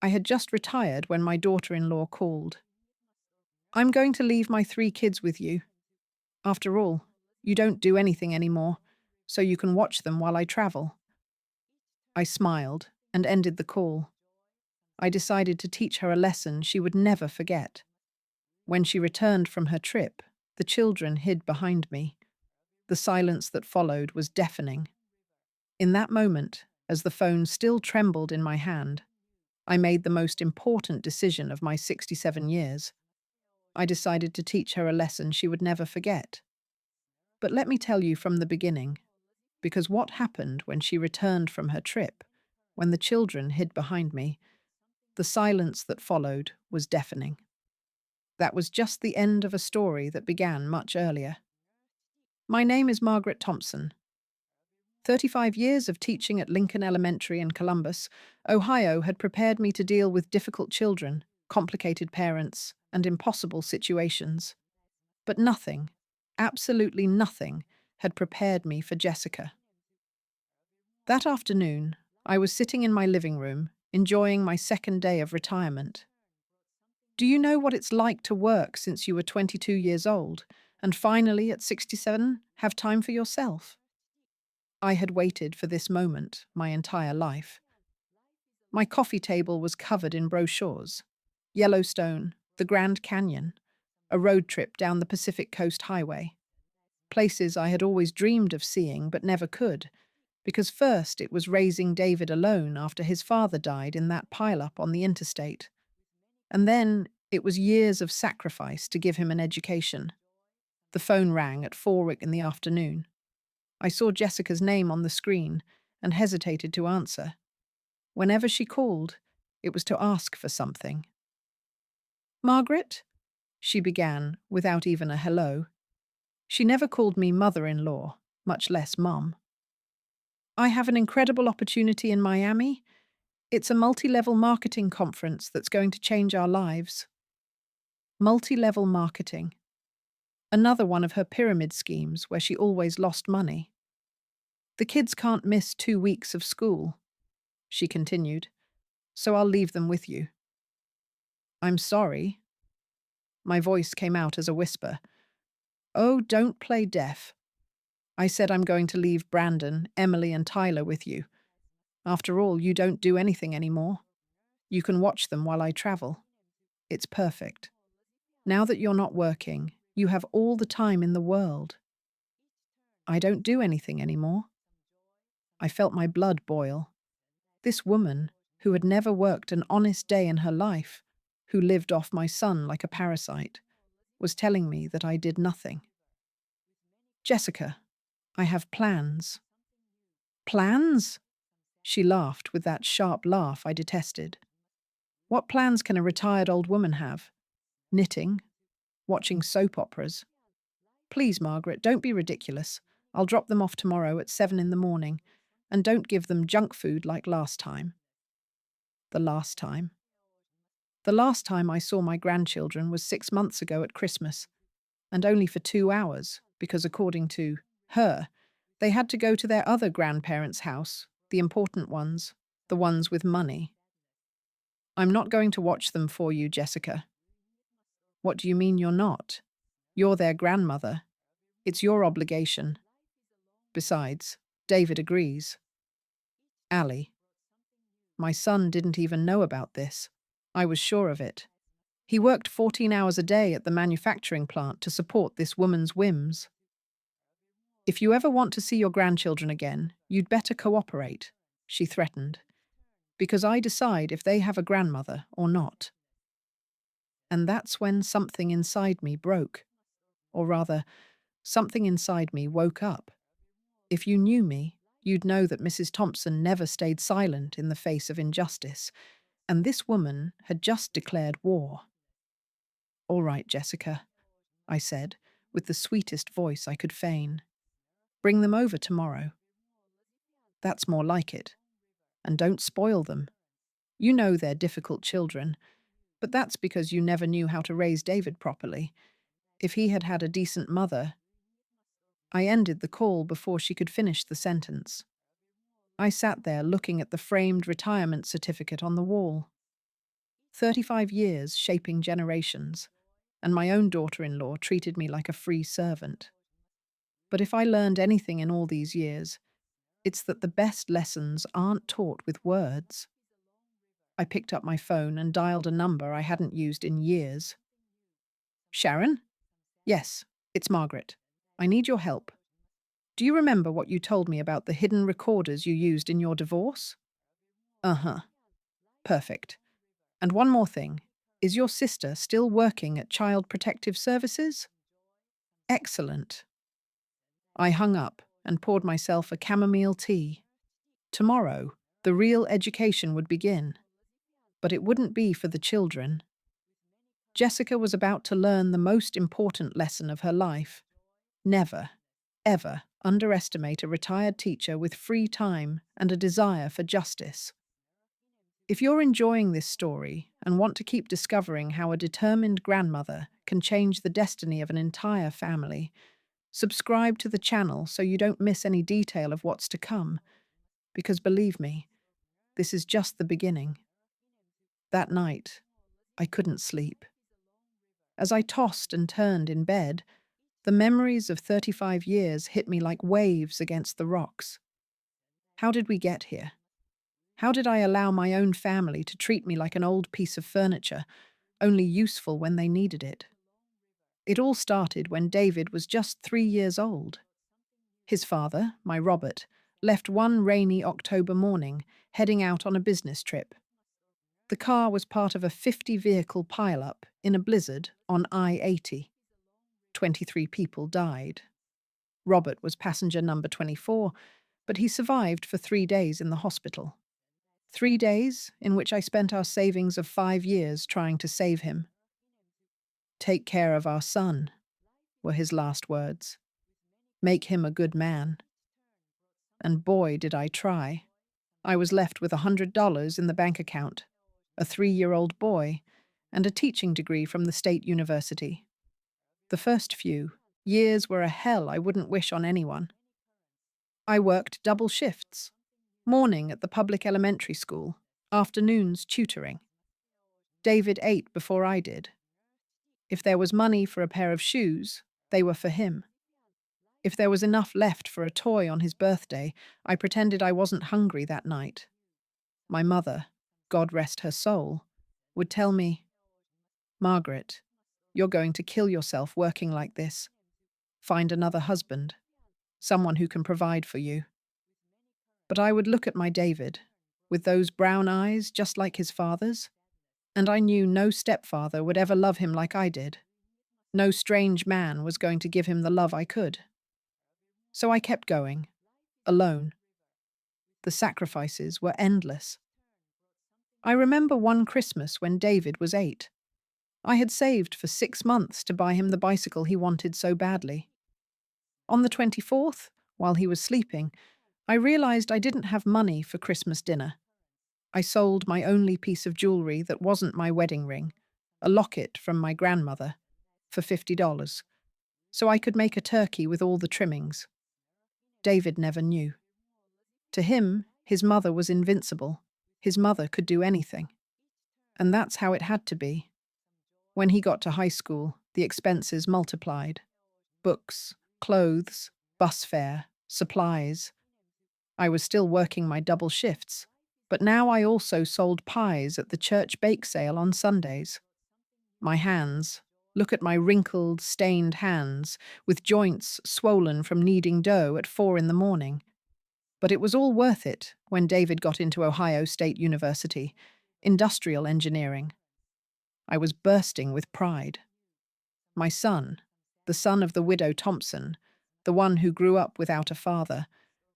I had just retired when my daughter-in-law called. "I'm going to leave my 3 kids with you. After all, you don't do anything anymore, so you can watch them while I travel." I smiled and ended the call. I decided to teach her a lesson she would never forget. When she returned from her trip, the children hid behind me. The silence that followed was deafening. In that moment, as the phone still trembled in my hand, I made the most important decision of my 67 years. I decided to teach her a lesson she would never forget. But let me tell you from the beginning, because what happened when she returned from her trip, when the children hid behind me, the silence that followed was deafening. That was just the end of a story that began much earlier. My name is Margaret Thompson. 35 years of teaching at Lincoln Elementary in Columbus, Ohio had prepared me to deal with difficult children, complicated parents, and impossible situations. But nothing, absolutely nothing, had prepared me for Jessica. That afternoon, I was sitting in my living room, enjoying my second day of retirement. Do you know what it's like to work since you were 22 years old, and finally, at 67, have time for yourself? I had waited for this moment my entire life. My coffee table was covered in brochures: Yellowstone, the Grand Canyon, a road trip down the Pacific Coast Highway. Places I had always dreamed of seeing but never could, because first it was raising David alone after his father died in that pileup on the interstate. And then it was years of sacrifice to give him an education. The phone rang at 4 in the afternoon. I saw Jessica's name on the screen and hesitated to answer. Whenever she called, it was to ask for something. "Margaret?" she began, without even a hello. She never called me mother-in-law, much less mum. "I have an incredible opportunity in Miami. It's a multi-level marketing conference that's going to change our lives." Multi-level marketing. Another one of her pyramid schemes where she always lost money. "The kids can't miss 2 weeks of school," she continued, "so I'll leave them with you." "I'm sorry." My voice came out as a whisper. "Oh, don't play deaf. I said I'm going to leave Brandon, Emily, and Tyler with you. After all, you don't do anything anymore. You can watch them while I travel. It's perfect. Now that you're not working, you have all the time in the world." "I don't do anything anymore." I felt my blood boil. This woman, who had never worked an honest day in her life, who lived off my son like a parasite, was telling me that I did nothing. "Jessica, I have plans." "Plans?" She laughed with that sharp laugh I detested. "What plans can a retired old woman have? Knitting? Watching soap operas? Please, Margaret, don't be ridiculous. I'll drop them off tomorrow at 7 in the morning, and don't give them junk food like last time." The last time. The last time I saw my grandchildren was 6 months ago at Christmas, and only for 2 hours, because according to her, they had to go to their other grandparents' house, the important ones, the ones with money. "I'm not going to watch them for you, Jessica." "What do you mean you're not? You're their grandmother. It's your obligation. Besides, David agrees." "Allie, my son didn't even know about this. I was sure of it. He worked 14 hours a day at the manufacturing plant to support this woman's whims." "If you ever want to see your grandchildren again, you'd better cooperate," she threatened, "because I decide if they have a grandmother or not." And that's when something inside me broke. Or rather, something inside me woke up. If you knew me, you'd know that Mrs. Thompson never stayed silent in the face of injustice, and this woman had just declared war. "All right, Jessica," I said, with the sweetest voice I could feign. "Bring them over tomorrow." "That's more like it. And don't spoil them. You know they're difficult children, but that's because you never knew how to raise David properly. If he had had a decent mother—" I ended the call before she could finish the sentence. I sat there looking at the framed retirement certificate on the wall. 35 years shaping generations, and my own daughter-in-law treated me like a free servant. But if I learned anything in all these years, it's that the best lessons aren't taught with words. I picked up my phone and dialed a number I hadn't used in years. Sharon? Yes, it's Margaret. I need your help. Do you remember what you told me about the hidden recorders you used in your divorce? Uh-huh. Perfect. And one more thing. Is your sister still working at Child Protective Services? Excellent. I hung up and poured myself a chamomile tea. Tomorrow, the real education would begin. But it wouldn't be for the children. Jessica was about to learn the most important lesson of her life. Never, ever underestimate a retired teacher with free time and a desire for justice. If you're enjoying this story and want to keep discovering how a determined grandmother can change the destiny of an entire family, subscribe to the channel so you don't miss any detail of what's to come, because believe me, this is just the beginning. That night, I couldn't sleep. As I tossed and turned in bed, the memories of 35 years hit me like waves against the rocks. How did we get here? How did I allow my own family to treat me like an old piece of furniture, only useful when they needed it? It all started when David was just 3 years old. His father, my Robert, left one rainy October morning, heading out on a business trip. The car was part of a 50-vehicle pileup in a blizzard on I-80. 23 people died. Robert was passenger number 24, but he survived for 3 days in the hospital. 3 days in which I spent our savings of 5 years trying to save him. "Take care of our son," were his last words. "Make him a good man." And boy, did I try. I was left with $100 in the bank account, a 3-year-old boy, and a teaching degree from the state university. The first few years were a hell I wouldn't wish on anyone. I worked double shifts, morning at the public elementary school, afternoons tutoring. David ate before I did. If there was money for a pair of shoes, they were for him. If there was enough left for a toy on his birthday, I pretended I wasn't hungry that night. My mother, God rest her soul, would tell me, "Margaret, you're going to kill yourself working like this. Find another husband, someone who can provide for you." But I would look at my David, with those brown eyes just like his father's, and I knew no stepfather would ever love him like I did. No strange man was going to give him the love I could. So I kept going, alone. The sacrifices were endless. I remember one Christmas when David was 8. I had saved for 6 months to buy him the bicycle he wanted so badly. On the 24th, while he was sleeping, I realized I didn't have money for Christmas dinner. I sold my only piece of jewelry that wasn't my wedding ring, a locket from my grandmother, for $50, so I could make a turkey with all the trimmings. David never knew. To him, his mother was invincible. His mother could do anything. And that's how it had to be. When he got to high school, the expenses multiplied. Books, clothes, bus fare, supplies. I was still working my double shifts, but now I also sold pies at the church bake sale on Sundays. My hands, look at my wrinkled, stained hands, with joints swollen from kneading dough at 4 in the morning. But it was all worth it when David got into Ohio State University, industrial engineering. I was bursting with pride. My son, the son of the widow Thompson, the one who grew up without a father,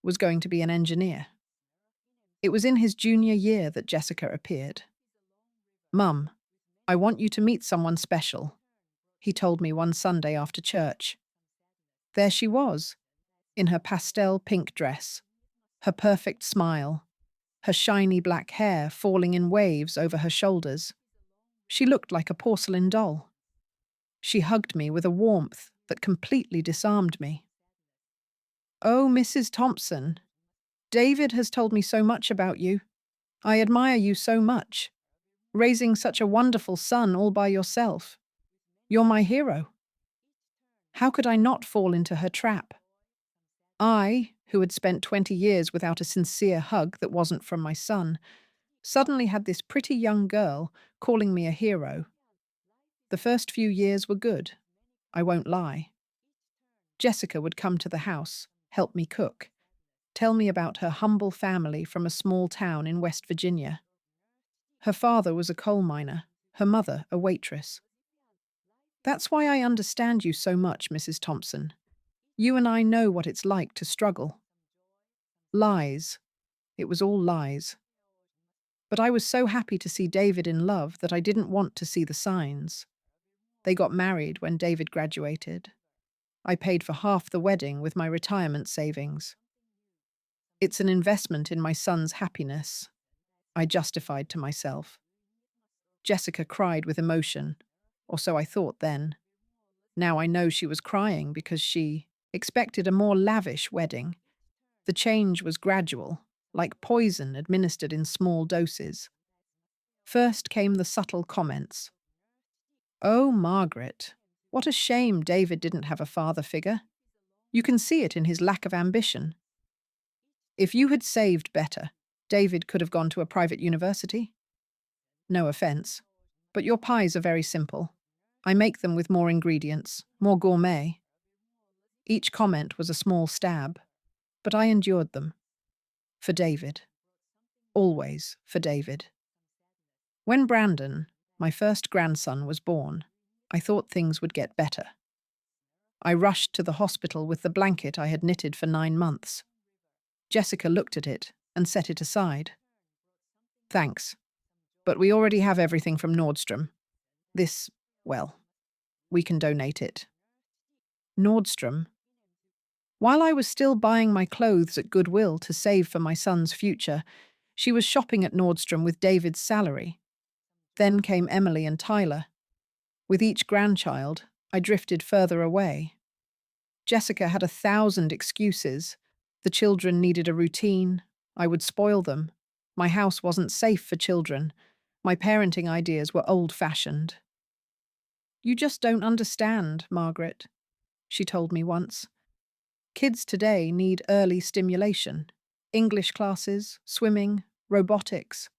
was going to be an engineer. It was in his junior year that Jessica appeared. "Mum, I want you to meet someone special," he told me one Sunday after church. There she was, in her pastel pink dress, her perfect smile, her shiny black hair falling in waves over her shoulders. She looked like a porcelain doll. She hugged me with a warmth that completely disarmed me. "Oh, Mrs. Thompson, David has told me so much about you. I admire you so much." raising such a wonderful son all by yourself. You're my hero. How could I not fall into her trap? I, who had spent 20 years without a sincere hug that wasn't from my son, suddenly had this pretty young girl calling me a hero. The first few years were good, I won't lie. Jessica would come to the house, help me cook, tell me about her humble family from a small town in West Virginia. Her father was a coal miner, her mother a waitress. That's why I understand you so much, Mrs. Thompson. You and I know what it's like to struggle. Lies. It was all lies. But I was so happy to see David in love that I didn't want to see the signs. They got married when David graduated. I paid for half the wedding with my retirement savings. It's an investment in my son's happiness, I justified to myself. Jessica cried with emotion, or so I thought then. Now I know she was crying because she expected a more lavish wedding. The change was gradual, like poison administered in small doses. First came the subtle comments. "Oh, Margaret, what a shame David didn't have a father figure. You can see it in his lack of ambition. If you had saved better, David could have gone to a private university. No offense, but your pies are very simple. I make them with more ingredients, more gourmet." Each comment was a small stab, but I endured them. For David. Always for David. When Brandon, my first grandson, was born, I thought things would get better. I rushed to the hospital with the blanket I had knitted for 9 months. Jessica looked at it and set it aside. "Thanks, but we already have everything from Nordstrom. This, well, we can donate it." Nordstrom? While I was still buying my clothes at Goodwill to save for my son's future, she was shopping at Nordstrom with David's salary. Then came Emily and Tyler. With each grandchild, I drifted further away. Jessica had 1,000 excuses. The children needed a routine. I would spoil them. My house wasn't safe for children. My parenting ideas were old-fashioned. "You just don't understand, Margaret," she told me once. "Kids today need early stimulation. English classes, swimming, robotics.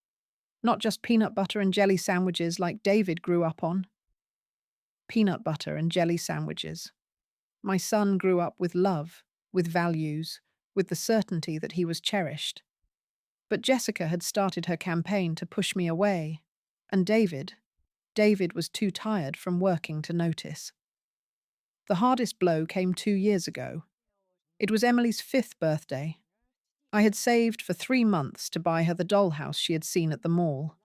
Not just peanut butter and jelly sandwiches like David grew up on." Peanut butter and jelly sandwiches. My son grew up with love, with values, with the certainty that he was cherished. But Jessica had started her campaign to push me away, and David was too tired from working to notice. The hardest blow came 2 years ago. It was Emily's 5th birthday. I had saved for 3 months to buy her the dollhouse she had seen at the mall.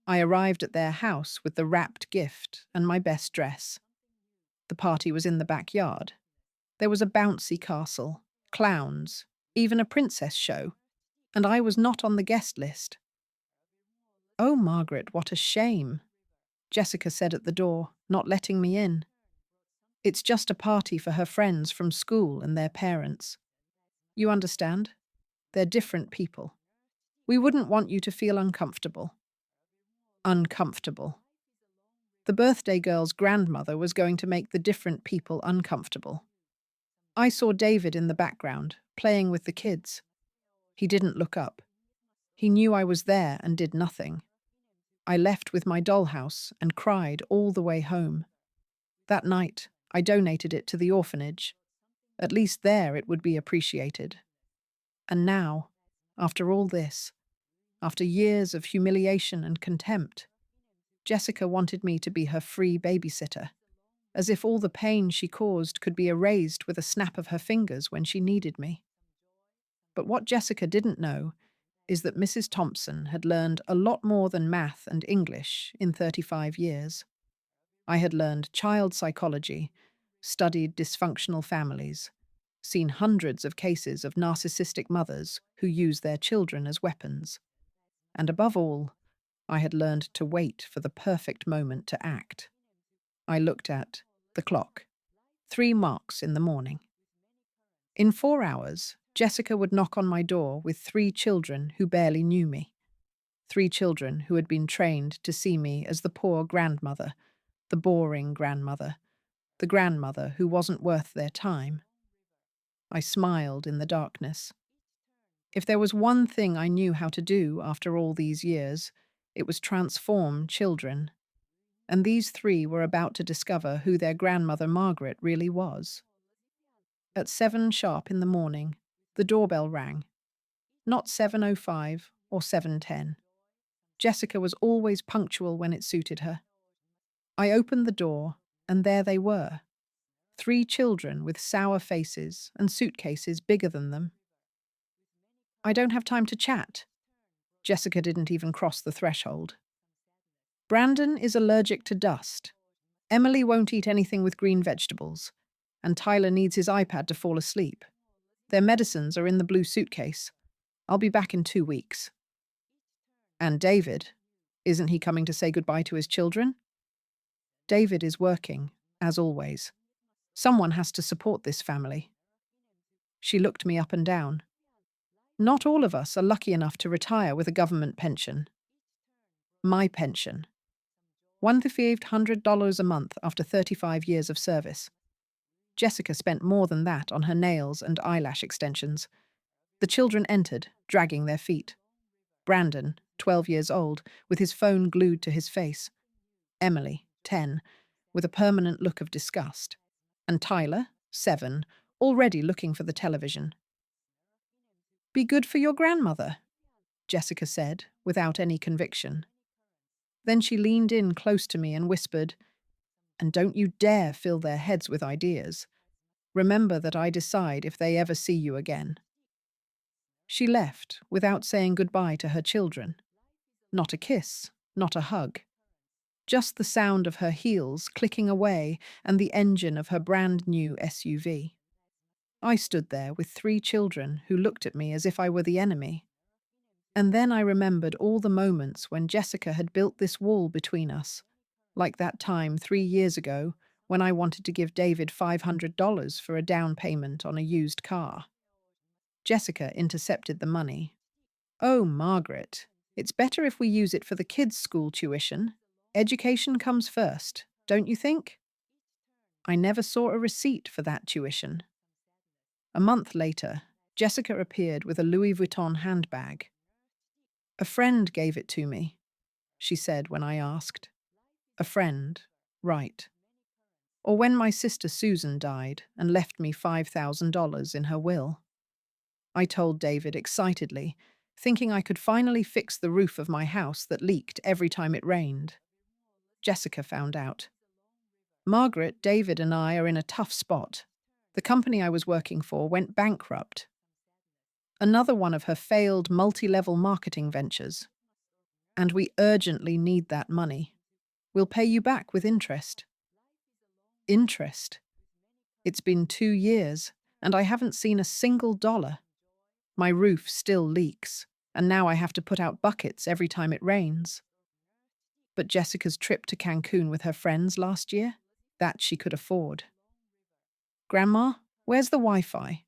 I arrived at their house with the wrapped gift and my best dress. The party was in the backyard. There was a bouncy castle, clowns, even a princess show, and I was not on the guest list. "Oh, Margaret, what a shame," Jessica said at the door, not letting me in. "It's just a party for her friends from school and their parents. You understand? They're different people. We wouldn't want you to feel uncomfortable." Uncomfortable. The birthday girl's grandmother was going to make the different people uncomfortable. I saw David in the background, playing with the kids. He didn't look up. He knew I was there and did nothing. I left with my dollhouse and cried all the way home. That night, I donated it to the orphanage. At least there it would be appreciated. And now, after all this, after years of humiliation and contempt, Jessica wanted me to be her free babysitter, as if all the pain she caused could be erased with a snap of her fingers when she needed me. But what Jessica didn't know is that Mrs. Thompson had learned a lot more than math and English in 35 years. I had learned child psychology, studied dysfunctional families, seen hundreds of cases of narcissistic mothers who use their children as weapons. And above all, I had learned to wait for the perfect moment to act. I looked at the clock. 3 marks in the morning. In 4 hours, Jessica would knock on my door with 3 children who barely knew me. 3 children who had been trained to see me as the poor grandmother, the boring grandmother, the grandmother who wasn't worth their time. I smiled in the darkness. If there was one thing I knew how to do after all these years, it was transform children. And these 3 were about to discover who their grandmother Margaret really was. At 7 sharp in the morning, the doorbell rang. Not 7:05 or 7:10. Jessica was always punctual when it suited her. I opened the door, and there they were. 3 children with sour faces and suitcases bigger than them. I don't have time to chat. Jessica didn't even cross the threshold. Brandon is allergic to dust. Emily won't eat anything with green vegetables. And Tyler needs his iPad to fall asleep. Their medicines are in the blue suitcase. I'll be back in 2 weeks. And David, isn't he coming to say goodbye to his children? David is working, as always. Someone has to support this family. She looked me up and down. Not all of us are lucky enough to retire with a government pension. My pension. $1,500 a month after 35 years of service. Jessica spent more than that on her nails and eyelash extensions. The children entered, dragging their feet. Brandon, 12 years old, with his phone glued to his face. Emily, 10, with a permanent look of disgust. And Tyler, 7, already looking for the television. "Be good for your grandmother," Jessica said, without any conviction. Then she leaned in close to me and whispered, "And don't you dare fill their heads with ideas. Remember that I decide if they ever see you again." She left without saying goodbye to her children. Not a kiss, not a hug. Just the sound of her heels clicking away and the engine of her brand new SUV. I stood there with 3 children who looked at me as if I were the enemy. And then I remembered all the moments when Jessica had built this wall between us, like that time 3 years ago when I wanted to give David $500 for a down payment on a used car. Jessica intercepted the money. "Oh, Margaret, it's better if we use it for the kids' school tuition. Education comes first, don't you think?" I never saw a receipt for that tuition. A month later, Jessica appeared with a Louis Vuitton handbag. "A friend gave it to me," she said when I asked. A friend, right. Or when my sister Susan died and left me $5,000 in her will. I told David excitedly, thinking I could finally fix the roof of my house that leaked every time it rained. Jessica found out. "Margaret, David and I are in a tough spot. The company I was working for went bankrupt. Another one of her failed multi-level marketing ventures. And we urgently need that money. We'll pay you back with interest." Interest? It's been 2 years, and I haven't seen a single dollar. My roof still leaks, and now I have to put out buckets every time it rains. But Jessica's trip to Cancun with her friends last year? That she could afford. "Grandma, where's the Wi-Fi?"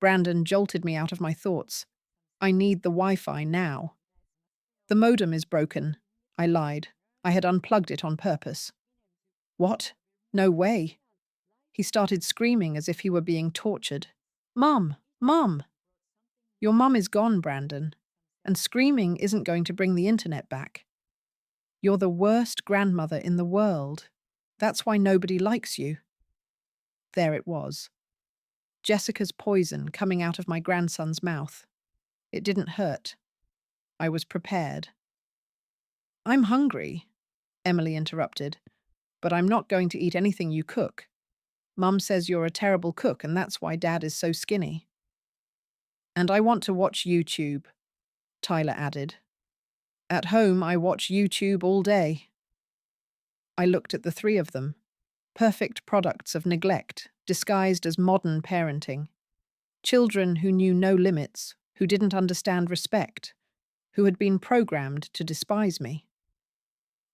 Brandon jolted me out of my thoughts. "I need the Wi-Fi now." "The modem is broken," I lied. I had unplugged it on purpose. "What? No way." He started screaming as if he were being tortured. "Mum! Mum!" "Your mum is gone, Brandon. And screaming isn't going to bring the internet back. You're the worst grandmother in the world. That's why nobody likes you." There it was. Jessica's poison coming out of my grandson's mouth. It didn't hurt. I was prepared. "I'm hungry," Emily interrupted, "but I'm not going to eat anything you cook. Mum says you're a terrible cook and that's why Dad is so skinny." "And I want to watch YouTube," Tyler added. "At home, I watch YouTube all day." I looked at the 3 of them. Perfect products of neglect, disguised as modern parenting. Children who knew no limits, who didn't understand respect, who had been programmed to despise me.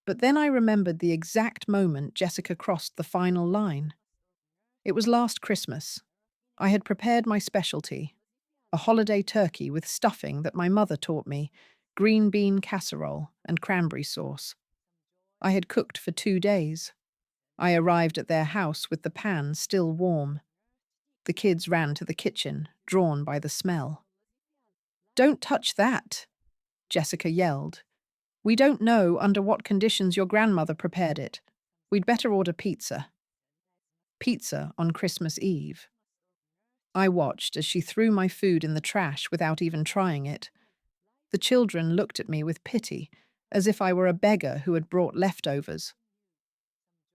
But then I remembered the exact moment Jessica crossed the final line. It was last Christmas. I had prepared my specialty, a holiday turkey with stuffing that my mother taught me, green bean casserole and cranberry sauce. I had cooked for 2 days. I arrived at their house with the pan still warm. The kids ran to the kitchen, drawn by the smell. "Don't touch that," Jessica yelled. "We don't know under what conditions your grandmother prepared it. We'd better order pizza." Pizza on Christmas Eve. I watched as she threw my food in the trash without even trying it. The children looked at me with pity, as if I were a beggar who had brought leftovers.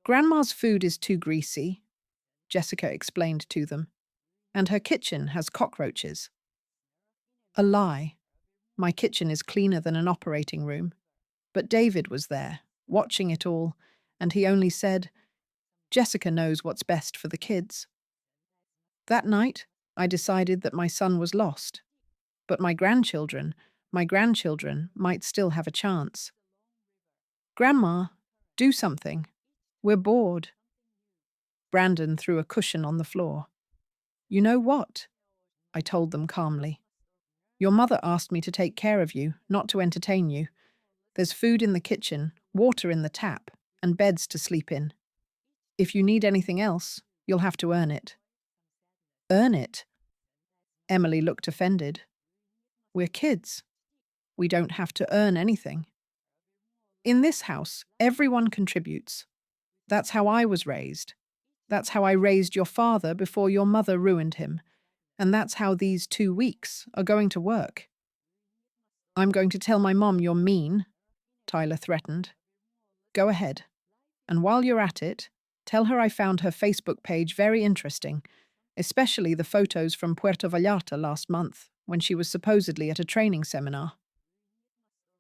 "Grandma's food is too greasy," Jessica explained to them, "and her kitchen has cockroaches." A lie. My kitchen is cleaner than an operating room. But David was there, watching it all, and he only said, "Jessica knows what's best for the kids." That night, I decided that my son was lost. But my grandchildren might still have a chance. "Grandma, do something. We're bored." Brandon threw a cushion on the floor. "You know what?" I told them calmly. "Your mother asked me to take care of you, not to entertain you. There's food in the kitchen, water in the tap, and beds to sleep in. If you need anything else, you'll have to earn it." "Earn it?" Emily looked offended. "We're kids. We don't have to earn anything. In this house, everyone contributes. That's how I was raised. That's how I raised your father before your mother ruined him. And that's how these 2 weeks are going to work." "I'm going to tell my mom you're mean," Tyler threatened. "Go ahead. And while you're at it, tell her I found her Facebook page very interesting, especially the photos from Puerto Vallarta last month, when she was supposedly at a training seminar."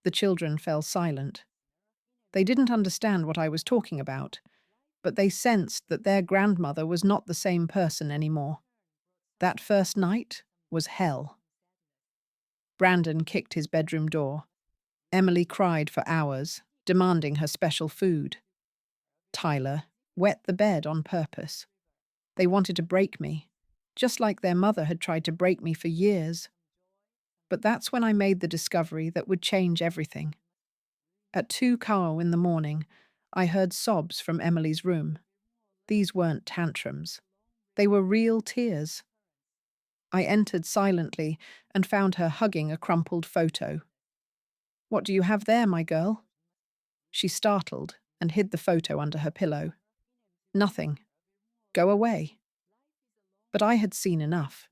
The children fell silent. They didn't understand what I was talking about, but they sensed that their grandmother was not the same person anymore. That first night was hell. Brandon kicked his bedroom door. Emily cried for hours, demanding her special food. Tyler wet the bed on purpose. They wanted to break me, just like their mother had tried to break me for years. But that's when I made the discovery that would change everything. At 2:00 in the morning, I heard sobs from Emily's room. These weren't tantrums. They were real tears. I entered silently and found her hugging a crumpled photo. "What do you have there, my girl?" She startled and hid the photo under her pillow. "Nothing. Go away." But I had seen enough.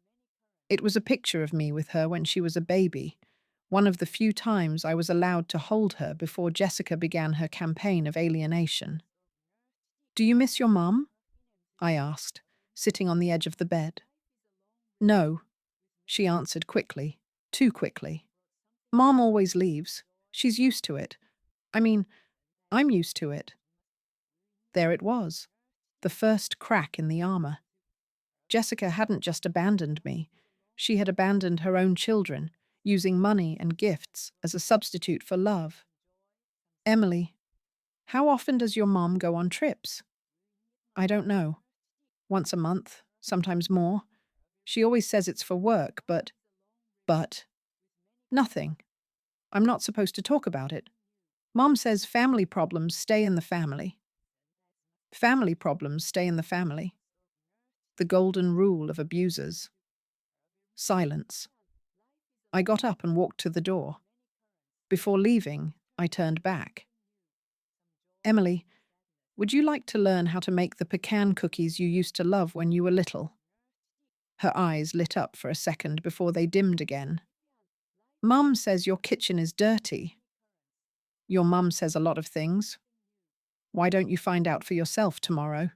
It was a picture of me with her when she was a baby, one of the few times I was allowed to hold her before Jessica began her campaign of alienation. "Do you miss your mum?" I asked, sitting on the edge of the bed. "No," she answered quickly, too quickly. "Mom always leaves. She's used to it. I mean, I'm used to it." There it was, the first crack in the armor. Jessica hadn't just abandoned me. She had abandoned her own children, using money and gifts as a substitute for love. "Emily, how often does your mom go on trips?" "I don't know. Once a month, sometimes more. She always says it's for work, but, nothing. I'm not supposed to talk about it. Mom says family problems stay in the family." Family problems stay in the family. The golden rule of abusers. Silence. I got up and walked to the door. Before leaving, I turned back. "Emily, would you like to learn how to make the pecan cookies you used to love when you were little?" Her eyes lit up for a second before they dimmed again. "Mum says your kitchen is dirty." "Your mum says a lot of things. Why don't you find out for yourself tomorrow?"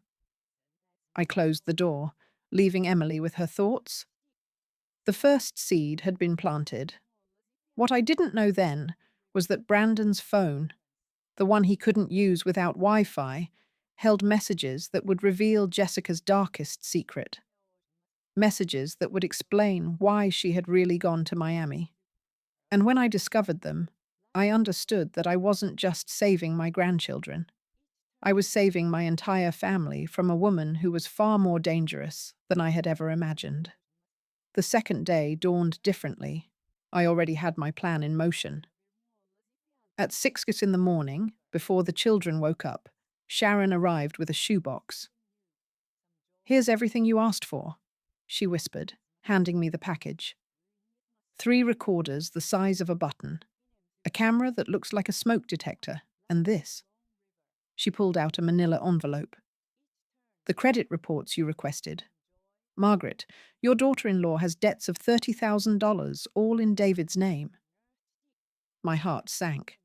I closed the door, leaving Emily with her thoughts. The first seed had been planted. What I didn't know then was that Brandon's phone, the one he couldn't use without Wi-Fi, held messages that would reveal Jessica's darkest secret. Messages that would explain why she had really gone to Miami. And when I discovered them, I understood that I wasn't just saving my grandchildren. I was saving my entire family from a woman who was far more dangerous than I had ever imagined. The second day dawned differently. I already had my plan in motion. At 6 in the morning, before the children woke up, Sharon arrived with a shoebox. "Here's everything you asked for," she whispered, handing me the package. 3 recorders the size of a button, a camera that looks like a smoke detector, and this. She pulled out a manila envelope. "The credit reports you requested. Margaret, your daughter-in-law has debts of $30,000, all in David's name." My heart sank.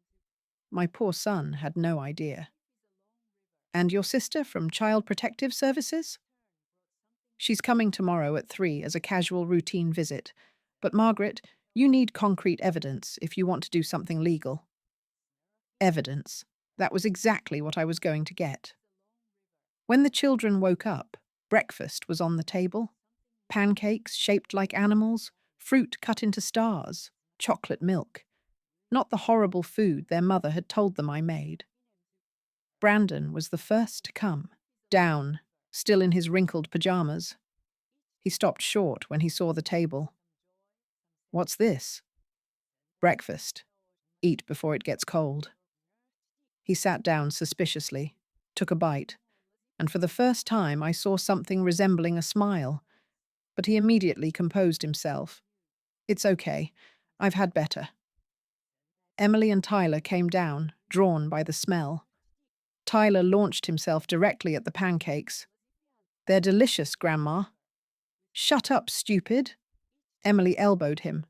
My poor son had no idea. "And your sister from Child Protective Services?" "She's coming tomorrow at 3 as a casual routine visit. But Margaret, you need concrete evidence if you want to do something legal." Evidence. That was exactly what I was going to get. When the children woke up, breakfast was on the table. Pancakes shaped like animals, fruit cut into stars, chocolate milk. Not the horrible food their mother had told them I made. Brandon was the first to come, down, still in his wrinkled pajamas. He stopped short when he saw the table. "What's this?" "Breakfast. Eat before it gets cold." He sat down suspiciously, took a bite, and for the first time I saw something resembling a smile, but he immediately composed himself. "It's okay. I've had better." Emily and Tyler came down, drawn by the smell. Tyler launched himself directly at the pancakes. "They're delicious, Grandma." "Shut up, stupid." Emily elbowed him.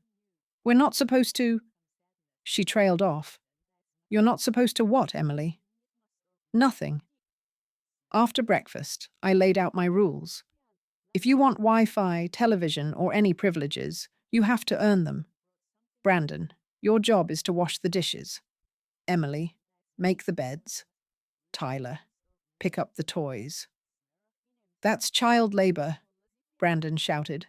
"We're not supposed to—" She trailed off. "You're not supposed to what, Emily?" "Nothing." After breakfast, I laid out my rules. If you want Wi-Fi, television, or any privileges, you have to earn them. Brandon, your job is to wash the dishes. Emily, make the beds. Tyler, pick up the toys. "That's child labor," Brandon shouted.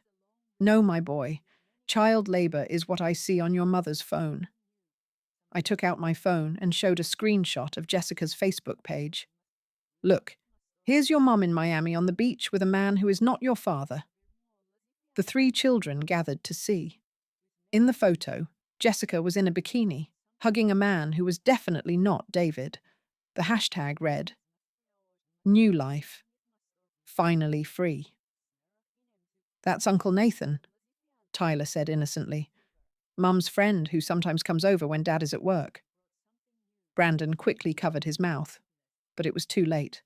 "No, my boy. Child labor is what I see on your mother's phone." I took out my phone and showed a screenshot of Jessica's Facebook page. "Look, here's your mom in Miami on the beach with a man who is not your father." The 3 children gathered to see. In the photo, Jessica was in a bikini, hugging a man who was definitely not David. The hashtag read, "New life. Finally free." "That's Uncle Nathan," Tyler said innocently. "Mum's friend who sometimes comes over when Dad is at work." Brandon quickly covered his mouth, but it was too late.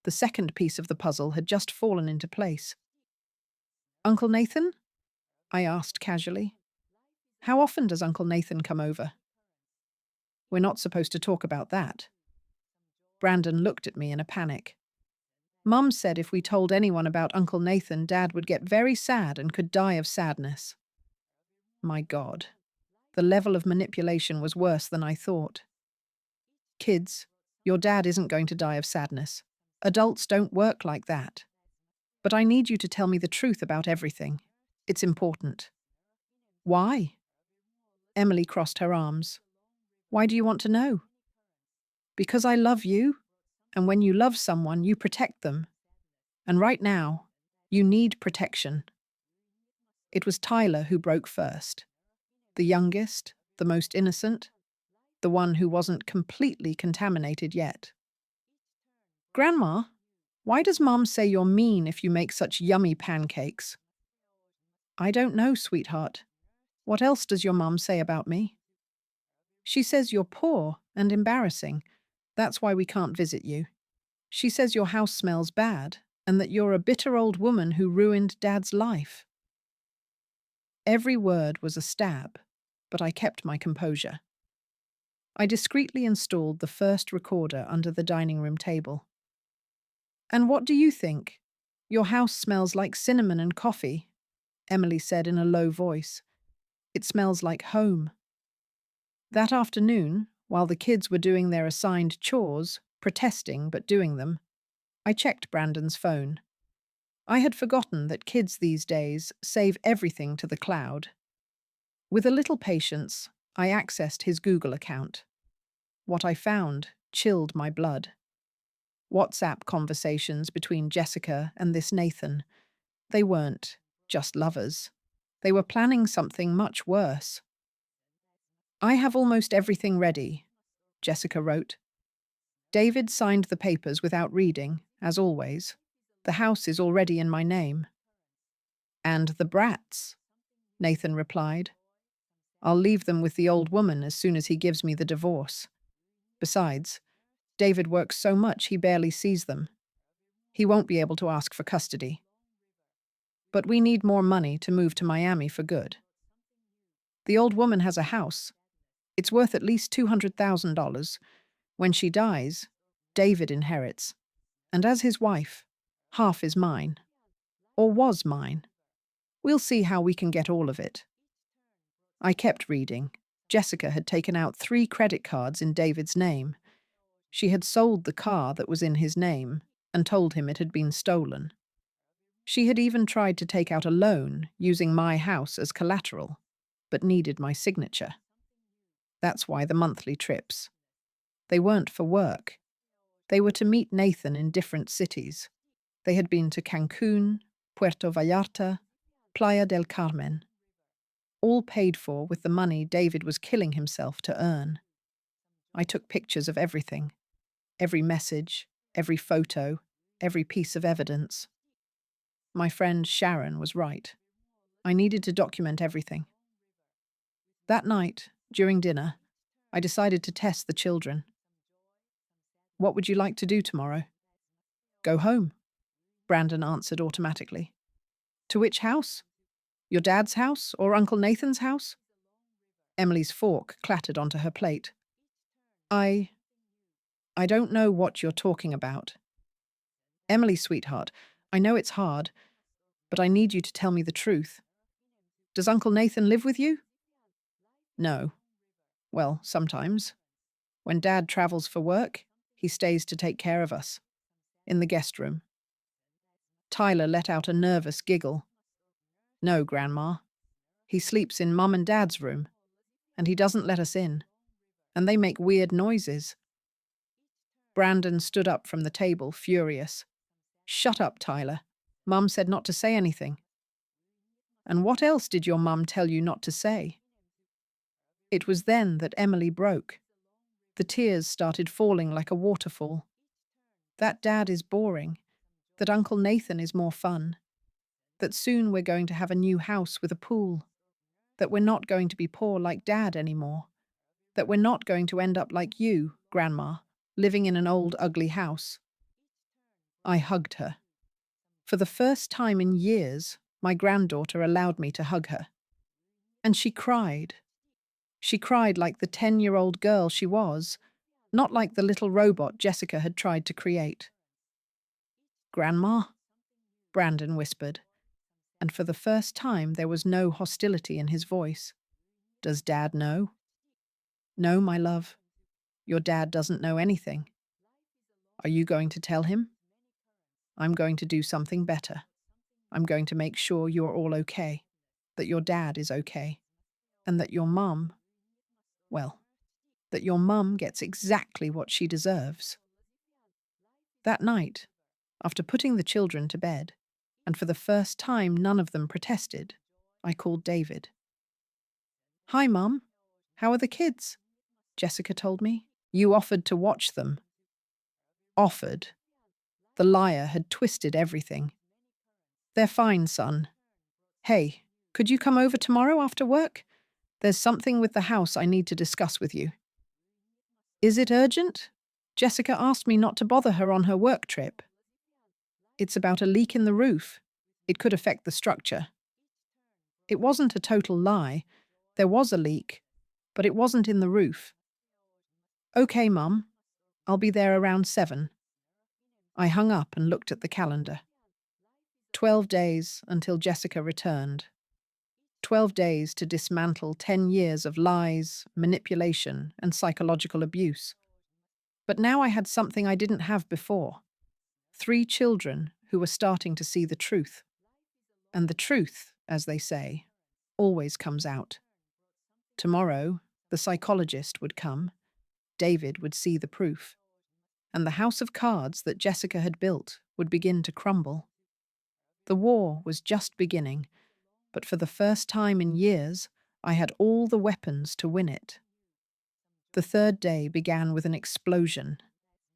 The second piece of the puzzle had just fallen into place. "Uncle Nathan?" I asked casually. "How often does Uncle Nathan come over?" "We're not supposed to talk about that." Brandon looked at me in a panic. "Mum said if we told anyone about Uncle Nathan, Dad would get very sad and could die of sadness." My God, the level of manipulation was worse than I thought. "Kids, your dad isn't going to die of sadness. Adults don't work like that. But I need you to tell me the truth about everything. It's important." "Why?" Emily crossed her arms. "Why do you want to know?" "Because I love you, and when you love someone, you protect them. And right now, you need protection." It was Tyler who broke first. The youngest, the most innocent, the one who wasn't completely contaminated yet. "Grandma, why does Mom say you're mean if you make such yummy pancakes?" "I don't know, sweetheart. What else does your mom say about me?" "She says you're poor and embarrassing. That's why we can't visit you. She says your house smells bad and that you're a bitter old woman who ruined Dad's life." Every word was a stab, but I kept my composure. I discreetly installed the first recorder under the dining room table. "And what do you think? Your house smells like cinnamon and coffee," Emily said in a low voice. "It smells like home." That afternoon, while the kids were doing their assigned chores, protesting but doing them, I checked Brandon's phone. I had forgotten that kids these days save everything to the cloud. With a little patience, I accessed his Google account. What I found chilled my blood. WhatsApp conversations between Jessica and this Nathan. They weren't just lovers. They were planning something much worse. "I have almost everything ready. Jessica wrote. David signed the papers without reading, as always. The house is already in my name. And the brats, Nathan replied. I'll leave them with the old woman as soon as he gives me the divorce. Besides, David works so much he barely sees them. He won't be able to ask for custody. But we need more money to move to Miami for good. The old woman has a house. It's worth at least $200,000. When she dies, David inherits. And as his wife, half is mine. Or was mine. We'll see how we can get all of it. I kept reading. Jessica had taken out 3 credit cards in David's name. She had sold the car that was in his name and told him it had been stolen. She had even tried to take out a loan using my house as collateral, but needed my signature. That's why the monthly trips. They weren't for work. They were to meet Nathan in different cities. They had been to Cancun, Puerto Vallarta, Playa del Carmen. All paid for with the money David was killing himself to earn. I took pictures of everything. Every message, every photo, every piece of evidence. My friend Sharon was right. I needed to document everything. That night, during dinner, I decided to test the children. What would you like to do tomorrow? Go home, Brandon answered automatically. To which house? Your dad's house or Uncle Nathan's house? Emily's fork clattered onto her plate. I don't know what you're talking about. Emily, sweetheart, I know it's hard, but I need you to tell me the truth. Does Uncle Nathan live with you? No. Well, sometimes. When Dad travels for work, he stays to take care of us. In the guest room. Tyler let out a nervous giggle. No, Grandma. He sleeps in Mum and Dad's room, and he doesn't let us in. And they make weird noises. Brandon stood up from the table, furious. Shut up, Tyler. Mum said not to say anything. And what else did your mum tell you not to say? It was then that Emily broke. The tears started falling like a waterfall. That Dad is boring. That Uncle Nathan is more fun. That soon we're going to have a new house with a pool. That we're not going to be poor like Dad anymore. That we're not going to end up like you, Grandma, living in an old ugly house. I hugged her. For the first time in years, my granddaughter allowed me to hug her. And she cried. She cried like the 10-year-old girl she was, not like the little robot Jessica had tried to create. Grandma? Brandon whispered, and for the first time there was no hostility in his voice. Does Dad know? No, my love. Your dad doesn't know anything. Are you going to tell him? I'm going to do something better. I'm going to make sure you're all okay, that your dad is okay, and that your mum, well, that your mum gets exactly what she deserves. That night, after putting the children to bed, and for the first time none of them protested, I called David. Hi, Mum. How are the kids? Jessica told me. You offered to watch them. Offered. The liar had twisted everything. They're fine, son. Hey, could you come over tomorrow after work? There's something with the house I need to discuss with you. Is it urgent? Jessica asked me not to bother her on her work trip. It's about a leak in the roof. It could affect the structure. It wasn't a total lie. There was a leak, but it wasn't in the roof. Okay, Mum. I'll be there around 7. I hung up and looked at the calendar. 12 days until Jessica returned. 12 days to dismantle 10 years of lies, manipulation, and psychological abuse. But now I had something I didn't have before. 3 children who were starting to see the truth. And the truth, as they say, always comes out. Tomorrow, the psychologist would come. David would see the proof. And the house of cards that Jessica had built would begin to crumble. The war was just beginning, but for the first time in years, I had all the weapons to win it. The third day began with an explosion,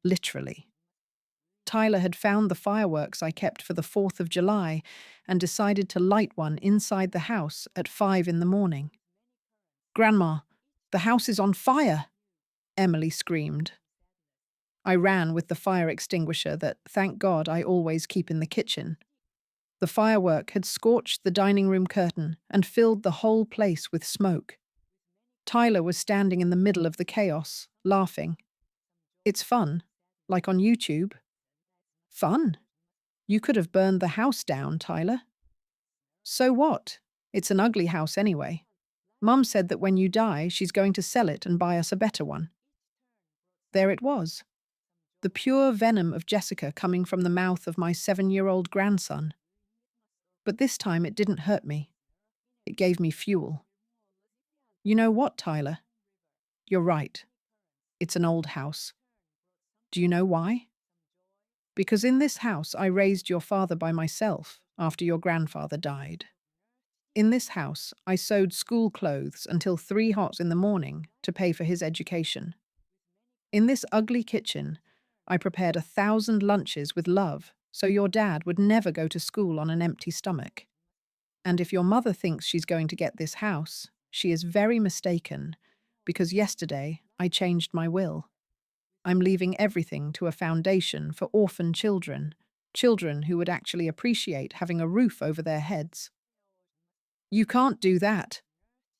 literally. Tyler had found the fireworks I kept for the 4th of July and decided to light one inside the house at 5 in the morning. "Grandma, the house is on fire!" Emily screamed. I ran with the fire extinguisher that, thank God, I always keep in the kitchen. The firework had scorched the dining room curtain and filled the whole place with smoke. Tyler was standing in the middle of the chaos, laughing. "It's fun, like on YouTube." "Fun? You could have burned the house down, Tyler." "So what? It's an ugly house anyway. Mum said that when you die, she's going to sell it and buy us a better one." There it was. The pure venom of Jessica coming from the mouth of my 7-year-old grandson. But this time it didn't hurt me. It gave me fuel. "You know what, Tyler? You're right. It's an old house. Do you know why? Because in this house I raised your father by myself after your grandfather died. In this house I sewed school clothes until 3 hots in the morning to pay for his education. In this ugly kitchen I prepared 1,000 lunches with love so your dad would never go to school on an empty stomach. And if your mother thinks she's going to get this house, she is very mistaken, because yesterday I changed my will. I'm leaving everything to a foundation for orphan children, children who would actually appreciate having a roof over their heads." "You can't do that,"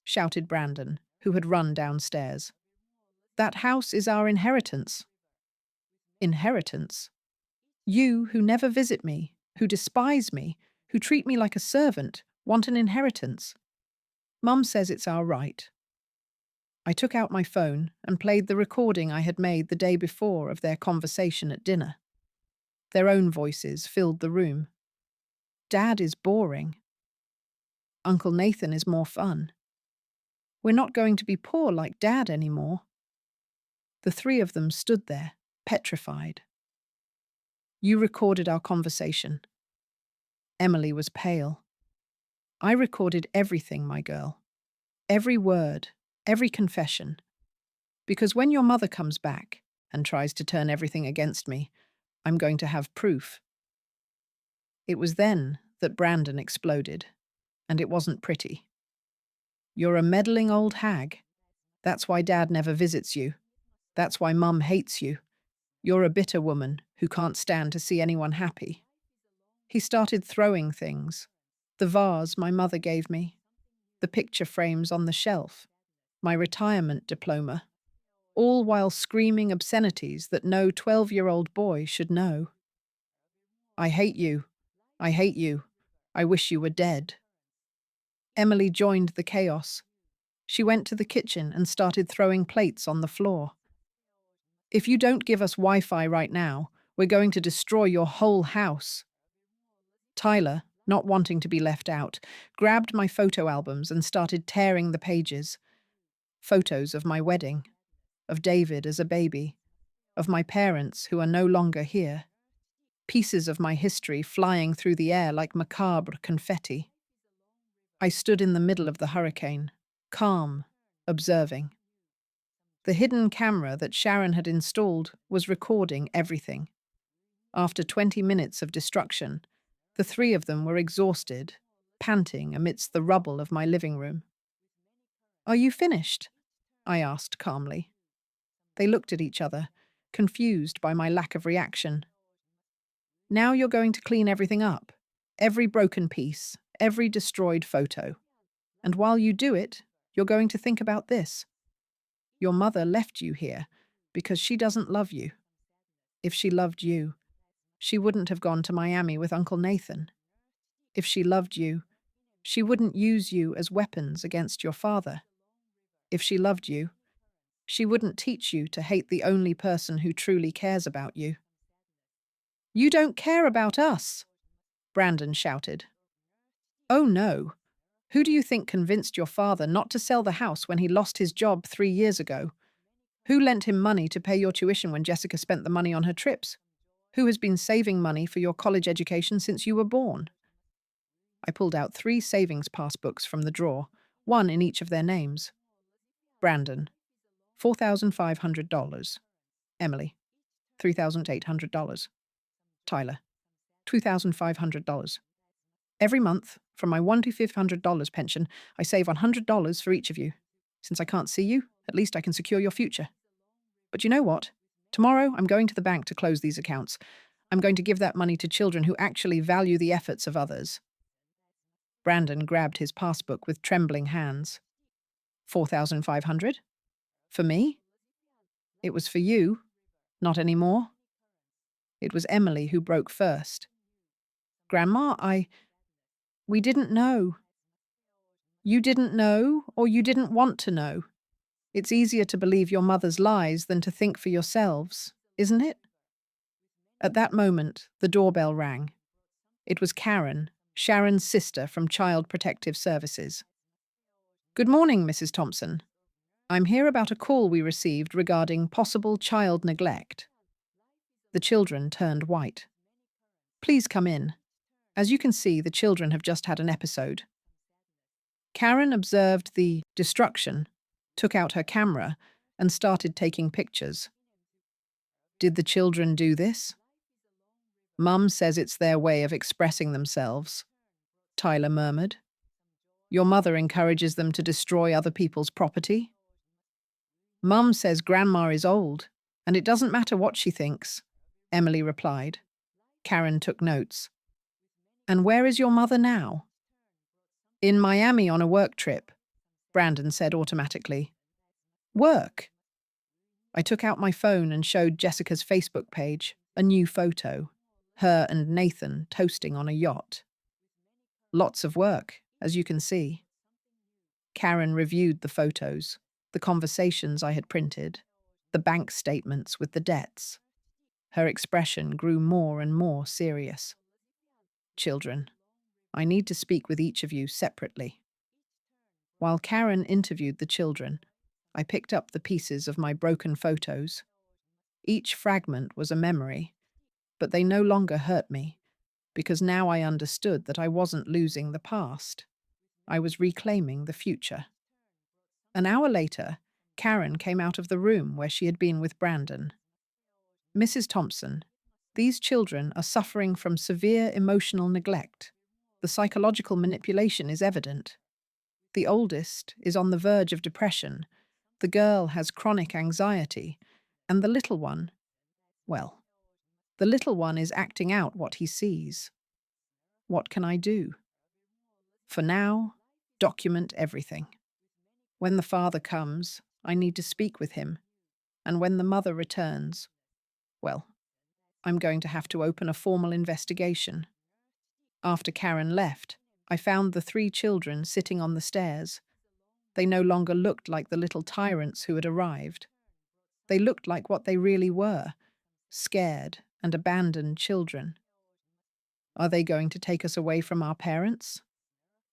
shouted Brandon, who had run downstairs. "That house is our inheritance." "Inheritance? You, who never visit me, who despise me, who treat me like a servant, want an inheritance. Mum says it's our right." I took out my phone and played the recording I had made the day before of their conversation at dinner. Their own voices filled the room. "Dad is boring. Uncle Nathan is more fun. We're not going to be poor like Dad anymore." The three of them stood there, petrified. "You recorded our conversation." Emily was pale. "I recorded everything, my girl. Every word, every confession. Because when your mother comes back and tries to turn everything against me, I'm going to have proof." It was then that Brandon exploded, and it wasn't pretty. "You're a meddling old hag. That's why Dad never visits you. That's why Mum hates you. You're a bitter woman who can't stand to see anyone happy." He started throwing things. The vase my mother gave me, the picture frames on the shelf, my retirement diploma, all while screaming obscenities that no 12-year-old boy should know. "I hate you. I hate you. I wish you were dead." Emily joined the chaos. She went to the kitchen and started throwing plates on the floor. "If you don't give us Wi-Fi right now, we're going to destroy your whole house." Tyler, not wanting to be left out, grabbed my photo albums and started tearing the pages. Photos of my wedding, of David as a baby, of my parents who are no longer here. Pieces of my history flying through the air like macabre confetti. I stood in the middle of the hurricane, calm, observing. The hidden camera that Sharon had installed was recording everything. After 20 minutes of destruction, the three of them were exhausted, panting amidst the rubble of my living room. "Are you finished?" I asked calmly. They looked at each other, confused by my lack of reaction. "Now you're going to clean everything up, every broken piece, every destroyed photo. And while you do it, you're going to think about this. Your mother left you here because she doesn't love you. If she loved you, she wouldn't have gone to Miami with Uncle Nathan. If she loved you, she wouldn't use you as weapons against your father. If she loved you, she wouldn't teach you to hate the only person who truly cares about you." "You don't care about us!" Brandon shouted. "Oh no. Who do you think convinced your father not to sell the house when he lost his job 3 years ago? Who lent him money to pay your tuition when Jessica spent the money on her trips? Who has been saving money for your college education since you were born?" I pulled out 3 savings passbooks from the drawer, one in each of their names. Brandon. $4,500. Emily, $3,800. Tyler, $2,500. Every month, from my $1,500 pension, I save $100 for each of you. Since I can't see you, at least I can secure your future. But you know what? Tomorrow, I'm going to the bank to close these accounts. I'm going to give that money to children who actually value the efforts of others. Brandon grabbed his passbook with trembling hands. 4,500? For me? It was for you. Not anymore. It was Emily who broke first. Grandma, we didn't know. You didn't know, or you didn't want to know. It's easier to believe your mother's lies than to think for yourselves, isn't it? At that moment, the doorbell rang. It was Karen, Sharon's sister from Child Protective Services. Good morning, Mrs. Thompson. I'm here about a call we received regarding possible child neglect. The children turned white. Please come in. As you can see, the children have just had an episode. Karen observed the destruction, took out her camera, and started taking pictures. Did the children do this? Mum says it's their way of expressing themselves, Tyler murmured. Your mother encourages them to destroy other people's property? Mum says Grandma is old, and it doesn't matter what she thinks, Emily replied. Karen took notes. And where is your mother now? In Miami on a work trip, Brandon said automatically. Work? I took out my phone and showed Jessica's Facebook page, a new photo, her and Nathan toasting on a yacht. Lots of work, as you can see. Karen reviewed the photos, the conversations I had printed, the bank statements with the debts. Her expression grew more and more serious. Children, I need to speak with each of you separately. While Karen interviewed the children, I picked up the pieces of my broken photos. Each fragment was a memory, but they no longer hurt me, because now I understood that I wasn't losing the past. I was reclaiming the future. An hour later, Karen came out of the room where she had been with Brandon. Mrs. Thompson, these children are suffering from severe emotional neglect. The psychological manipulation is evident. The oldest is on the verge of depression, the girl has chronic anxiety, and the little one, well, the little one is acting out what he sees. What can I do? For now, document everything. When the father comes, I need to speak with him, and when the mother returns, well, I'm going to have to open a formal investigation. After Karen left, I found the 3 children sitting on the stairs. They no longer looked like the little tyrants who had arrived. They looked like what they really were, scared and abandoned children. Are they going to take us away from our parents?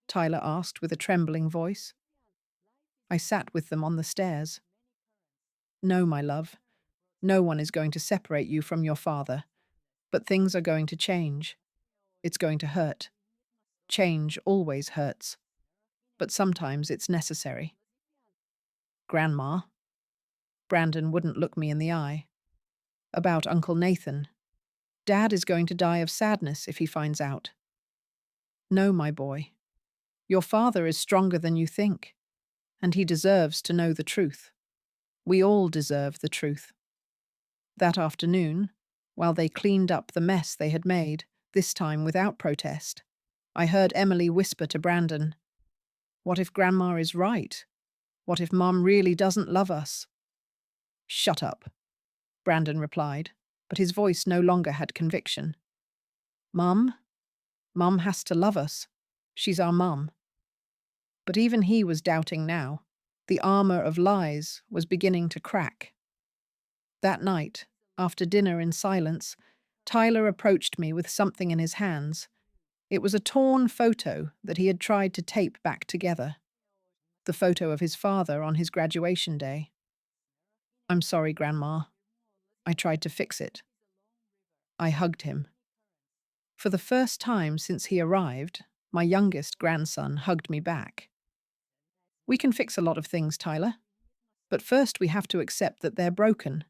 Tyler asked with a trembling voice. I sat with them on the stairs. No, my love. No one is going to separate you from your father. But things are going to change. It's going to hurt. Change always hurts. But sometimes it's necessary. Grandma. Brandon wouldn't look me in the eye. About Uncle Nathan. Dad is going to die of sadness if he finds out. No, my boy. Your father is stronger than you think, and he deserves to know the truth. We all deserve the truth. That afternoon, while they cleaned up the mess they had made, this time without protest, I heard Emily whisper to Brandon, "What if Grandma is right? What if Mum really doesn't love us?" "Shut up," Brandon replied, but his voice no longer had conviction. "Mum? Mum has to love us. She's our mum." But even he was doubting now. The armor of lies was beginning to crack. That night, after dinner in silence, Tyler approached me with something in his hands. It was a torn photo that he had tried to tape back together. The photo of his father on his graduation day. "I'm sorry, Grandma. I tried to fix it." I hugged him. For the first time since he arrived, my youngest grandson hugged me back. "We can fix a lot of things, Tyler. But first we have to accept that they're broken.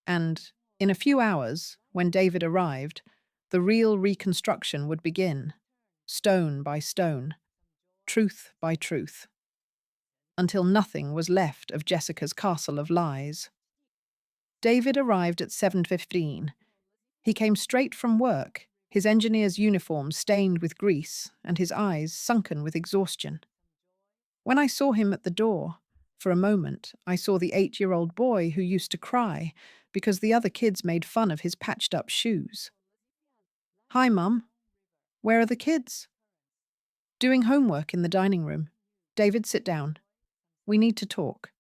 And in a few hours, when David arrived, the real reconstruction would begin, stone by stone, truth by truth, until nothing was left of Jessica's castle of lies. David arrived at 7:15. He came straight from work, his engineer's uniform stained with grease and his eyes sunken with exhaustion. When I saw him at the door, for a moment, I saw the 8-year-old boy who used to cry because the other kids made fun of his patched-up shoes. "Hi, Mum. Where are the kids?" "Doing homework in the dining room. David, sit down. We need to talk."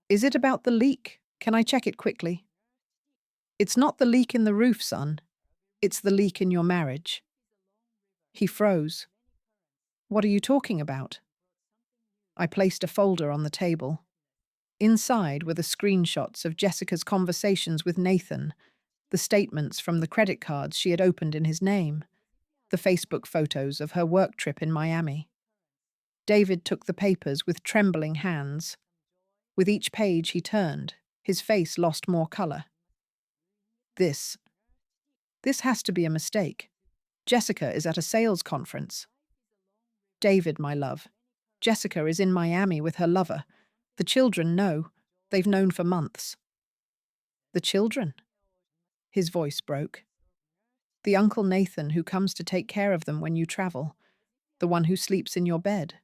"Is it about the leak? Can I check it quickly?" "It's not the leak in the roof, son. It's the leak in your marriage." He froze. "What are you talking about?" I placed a folder on the table. Inside were the screenshots of Jessica's conversations with Nathan, the statements from the credit cards she had opened in his name, the Facebook photos of her work trip in Miami. David took the papers with trembling hands. With each page he turned, his face lost more color. This has to be a mistake. Jessica is at a sales conference." "David, my love, Jessica is in Miami with her lover. The children know. They've known for months." "The children?" His voice broke. "The Uncle Nathan who comes to take care of them when you travel. The one who sleeps in your bed.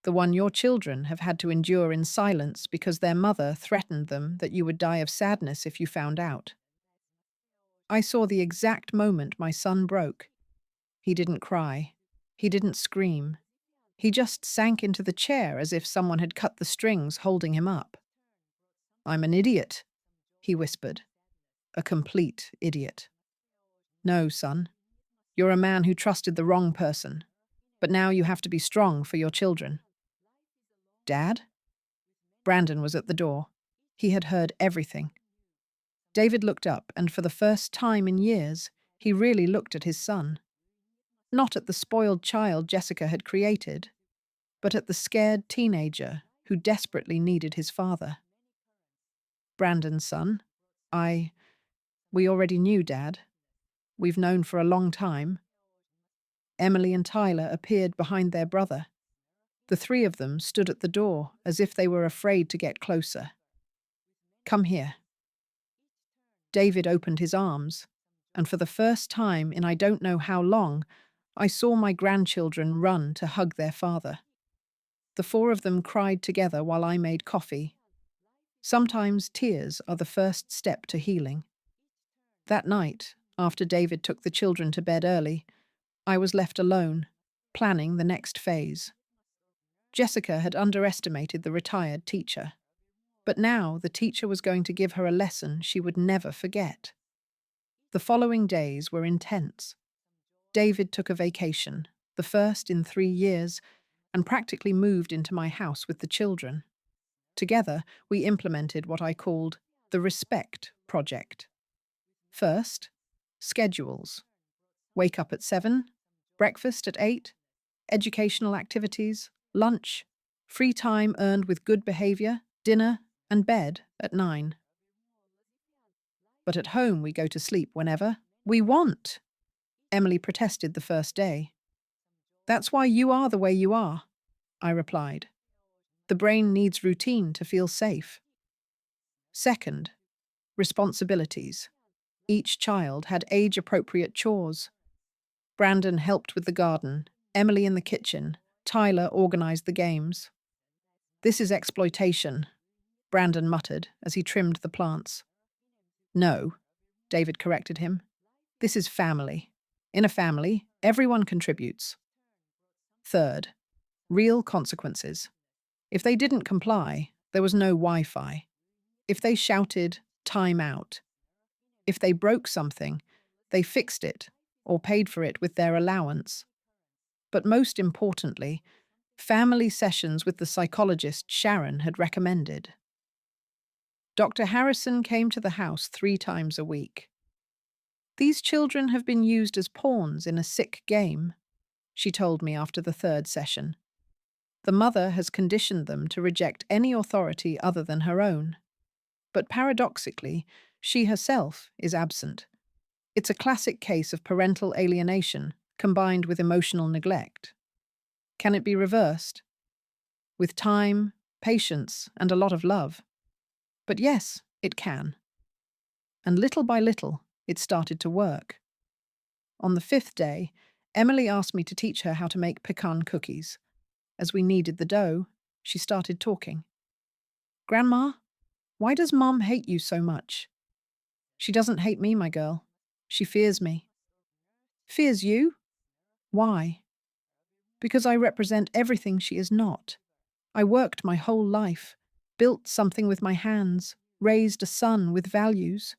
The one your children have had to endure in silence because their mother threatened them that you would die of sadness if you found out." I saw the exact moment my son broke. He didn't cry. He didn't scream. He just sank into the chair as if someone had cut the strings holding him up. "I'm an idiot," he whispered. "A complete idiot." "No, son. You're a man who trusted the wrong person. But now you have to be strong for your children." "Dad?" Brandon was at the door. He had heard everything. David looked up, and for the first time in years, he really looked at his son. Not at the spoiled child Jessica had created, but at the scared teenager who desperately needed his father. "Brandon's son. We already knew, Dad. We've known for a long time." Emily and Tyler appeared behind their brother. The three of them stood at the door as if they were afraid to get closer. "Come here." David opened his arms, and for the first time in I don't know how long, I saw my grandchildren run to hug their father. The four of them cried together while I made coffee. Sometimes tears are the first step to healing. That night, after David took the children to bed early, I was left alone, planning the next phase. Jessica had underestimated the retired teacher. But now the teacher was going to give her a lesson she would never forget. The following days were intense. David took a vacation, the first in 3 years, and practically moved into my house with the children. Together, we implemented what I called the Respect Project. First, schedules. Wake up at 7, breakfast at 8, educational activities, lunch, free time earned with good behavior, dinner, and bed at 9. "But at home we go to sleep whenever we want," Emily protested the first day. "That's why you are the way you are," I replied. "The brain needs routine to feel safe." Second, responsibilities. Each child had age-appropriate chores. Brandon helped with the garden, Emily in the kitchen, Tyler organized the games. "This is exploitation," Brandon muttered as he trimmed the plants. "No," David corrected him. "This is family. In a family, everyone contributes." Third, real consequences. If they didn't comply, there was no Wi-Fi. If they shouted, "time out." If they broke something, they fixed it or paid for it with their allowance. But most importantly, family sessions with the psychologist Sharon had recommended. Dr. Harrison came to the house 3 times a week. "These children have been used as pawns in a sick game," she told me after the 3rd session. The mother has conditioned them to reject any authority other than her own. But paradoxically, she herself is absent. It's a classic case of parental alienation combined with emotional neglect. Can it be reversed? With time, patience, and a lot of love. But yes, it can. And little by little, it started to work. On the 5th day, Emily asked me to teach her how to make pecan cookies. As we kneaded the dough, she started talking. "Grandma, why does Mom hate you so much?" "She doesn't hate me, my girl. She fears me." "Fears you? Why?" "Because I represent everything she is not. I worked my whole life, built something with my hands, raised a son with values.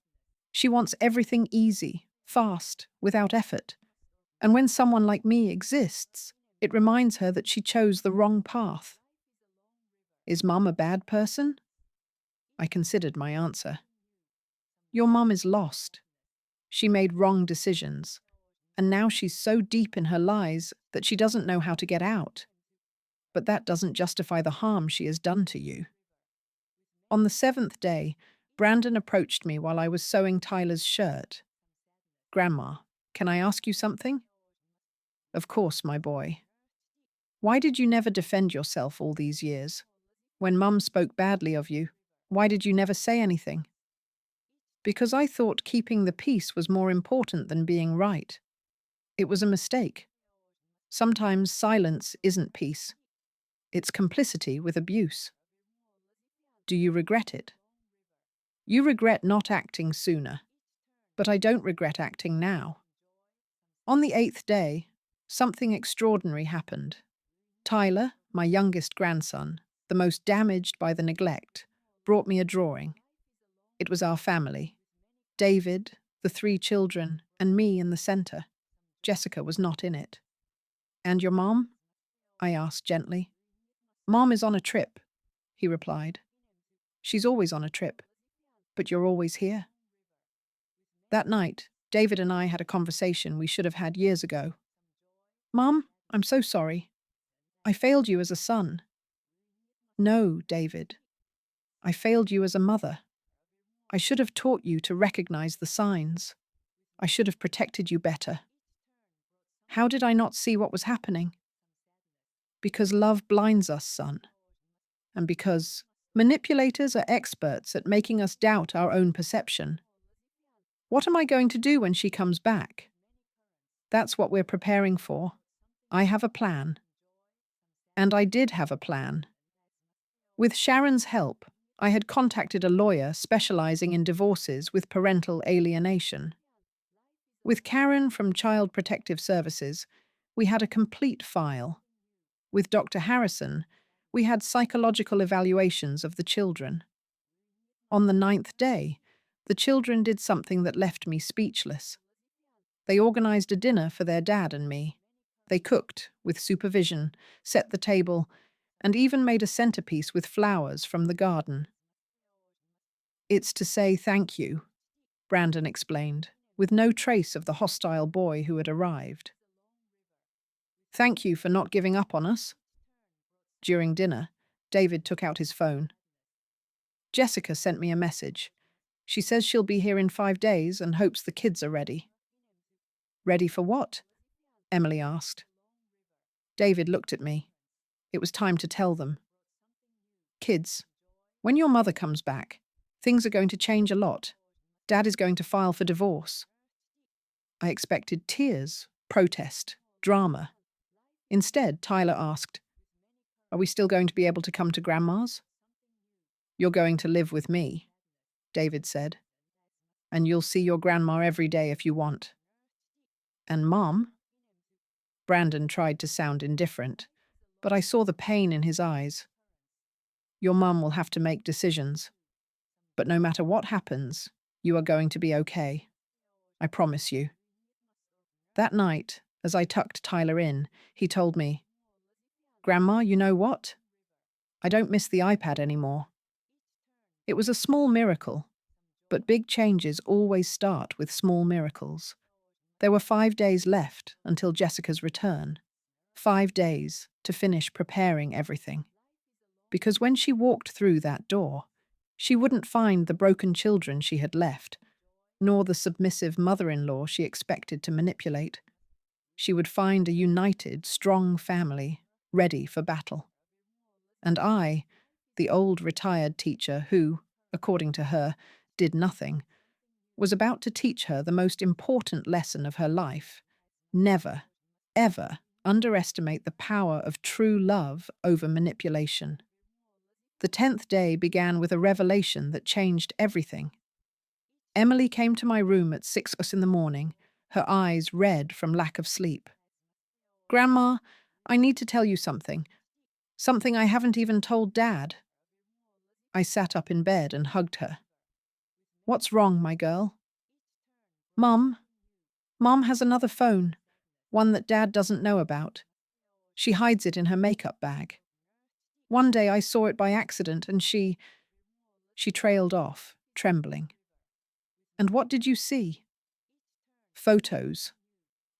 She wants everything easy, fast, without effort. And when someone like me exists, it reminds her that she chose the wrong path." "Is Mum a bad person?" I considered my answer. "Your mum is lost. She made wrong decisions, and now she's so deep in her lies that she doesn't know how to get out. But that doesn't justify the harm she has done to you." On the 7th day, Brandon approached me while I was sewing Tyler's shirt. "Grandma, can I ask you something?" "Of course, my boy." "Why did you never defend yourself all these years? When Mum spoke badly of you, why did you never say anything?" "Because I thought keeping the peace was more important than being right. It was a mistake. Sometimes silence isn't peace. It's complicity with abuse." "Do you regret it?" "You regret not acting sooner. But I don't regret acting now." On the 8th day, something extraordinary happened. Tyler, my youngest grandson, the most damaged by the neglect, brought me a drawing. It was our family. David, the 3 children, and me in the center. Jessica was not in it. "And your mom?" I asked gently. "Mom is on a trip," he replied. "She's always on a trip. But you're always here." That night, David and I had a conversation we should have had years ago. "Mom, I'm so sorry. I failed you as a son." "No, David. I failed you as a mother. I should have taught you to recognize the signs. I should have protected you better." "How did I not see what was happening?" "Because love blinds us, son. And because manipulators are experts at making us doubt our own perception." "What am I going to do when she comes back?" "That's what we're preparing for. I have a plan." And I did have a plan. With Sharon's help, I had contacted a lawyer specializing in divorces with parental alienation. With Karen from Child Protective Services, we had a complete file. With Dr. Harrison, we had psychological evaluations of the children. On the 9th day, the children did something that left me speechless. They organized a dinner for their dad and me. They cooked, with supervision, set the table, and even made a centerpiece with flowers from the garden. "It's to say thank you," Brandon explained, with no trace of the hostile boy who had arrived. "Thank you for not giving up on us." During dinner, David took out his phone. "Jessica sent me a message. She says she'll be here in 5 days and hopes the kids are ready." "Ready for what?" Emily asked. David looked at me. It was time to tell them. "Kids, when your mother comes back, things are going to change a lot. Dad is going to file for divorce." I expected tears, protest, drama. Instead, Tyler asked, "Are we still going to be able to come to Grandma's?" "You're going to live with me," David said. "And you'll see your grandma every day if you want." "And Mom?" Brandon tried to sound indifferent, but I saw the pain in his eyes. "Your mum will have to make decisions. But no matter what happens, you are going to be okay. I promise you." That night, as I tucked Tyler in, he told me, "Grandma, you know what? I don't miss the iPad anymore." It was a small miracle, but big changes always start with small miracles. There were 5 days left until Jessica's return. 5 days to finish preparing everything. Because when she walked through that door, she wouldn't find the broken children she had left, nor the submissive mother-in-law she expected to manipulate. She would find a united, strong family, ready for battle. And I, the old retired teacher who, according to her, did nothing, was about to teach her the most important lesson of her life. Never, ever underestimate the power of true love over manipulation. The 10th day began with a revelation that changed everything. Emily came to my room at 6 in the morning, her eyes red from lack of sleep. "Grandma, I need to tell you something. Something I haven't even told Dad." I sat up in bed and hugged her. "What's wrong, my girl?" "Mum. Mom has another phone, one that Dad doesn't know about. She hides it in her makeup bag. One day I saw it by accident and She trailed off, trembling. "And what did you see?" "Photos.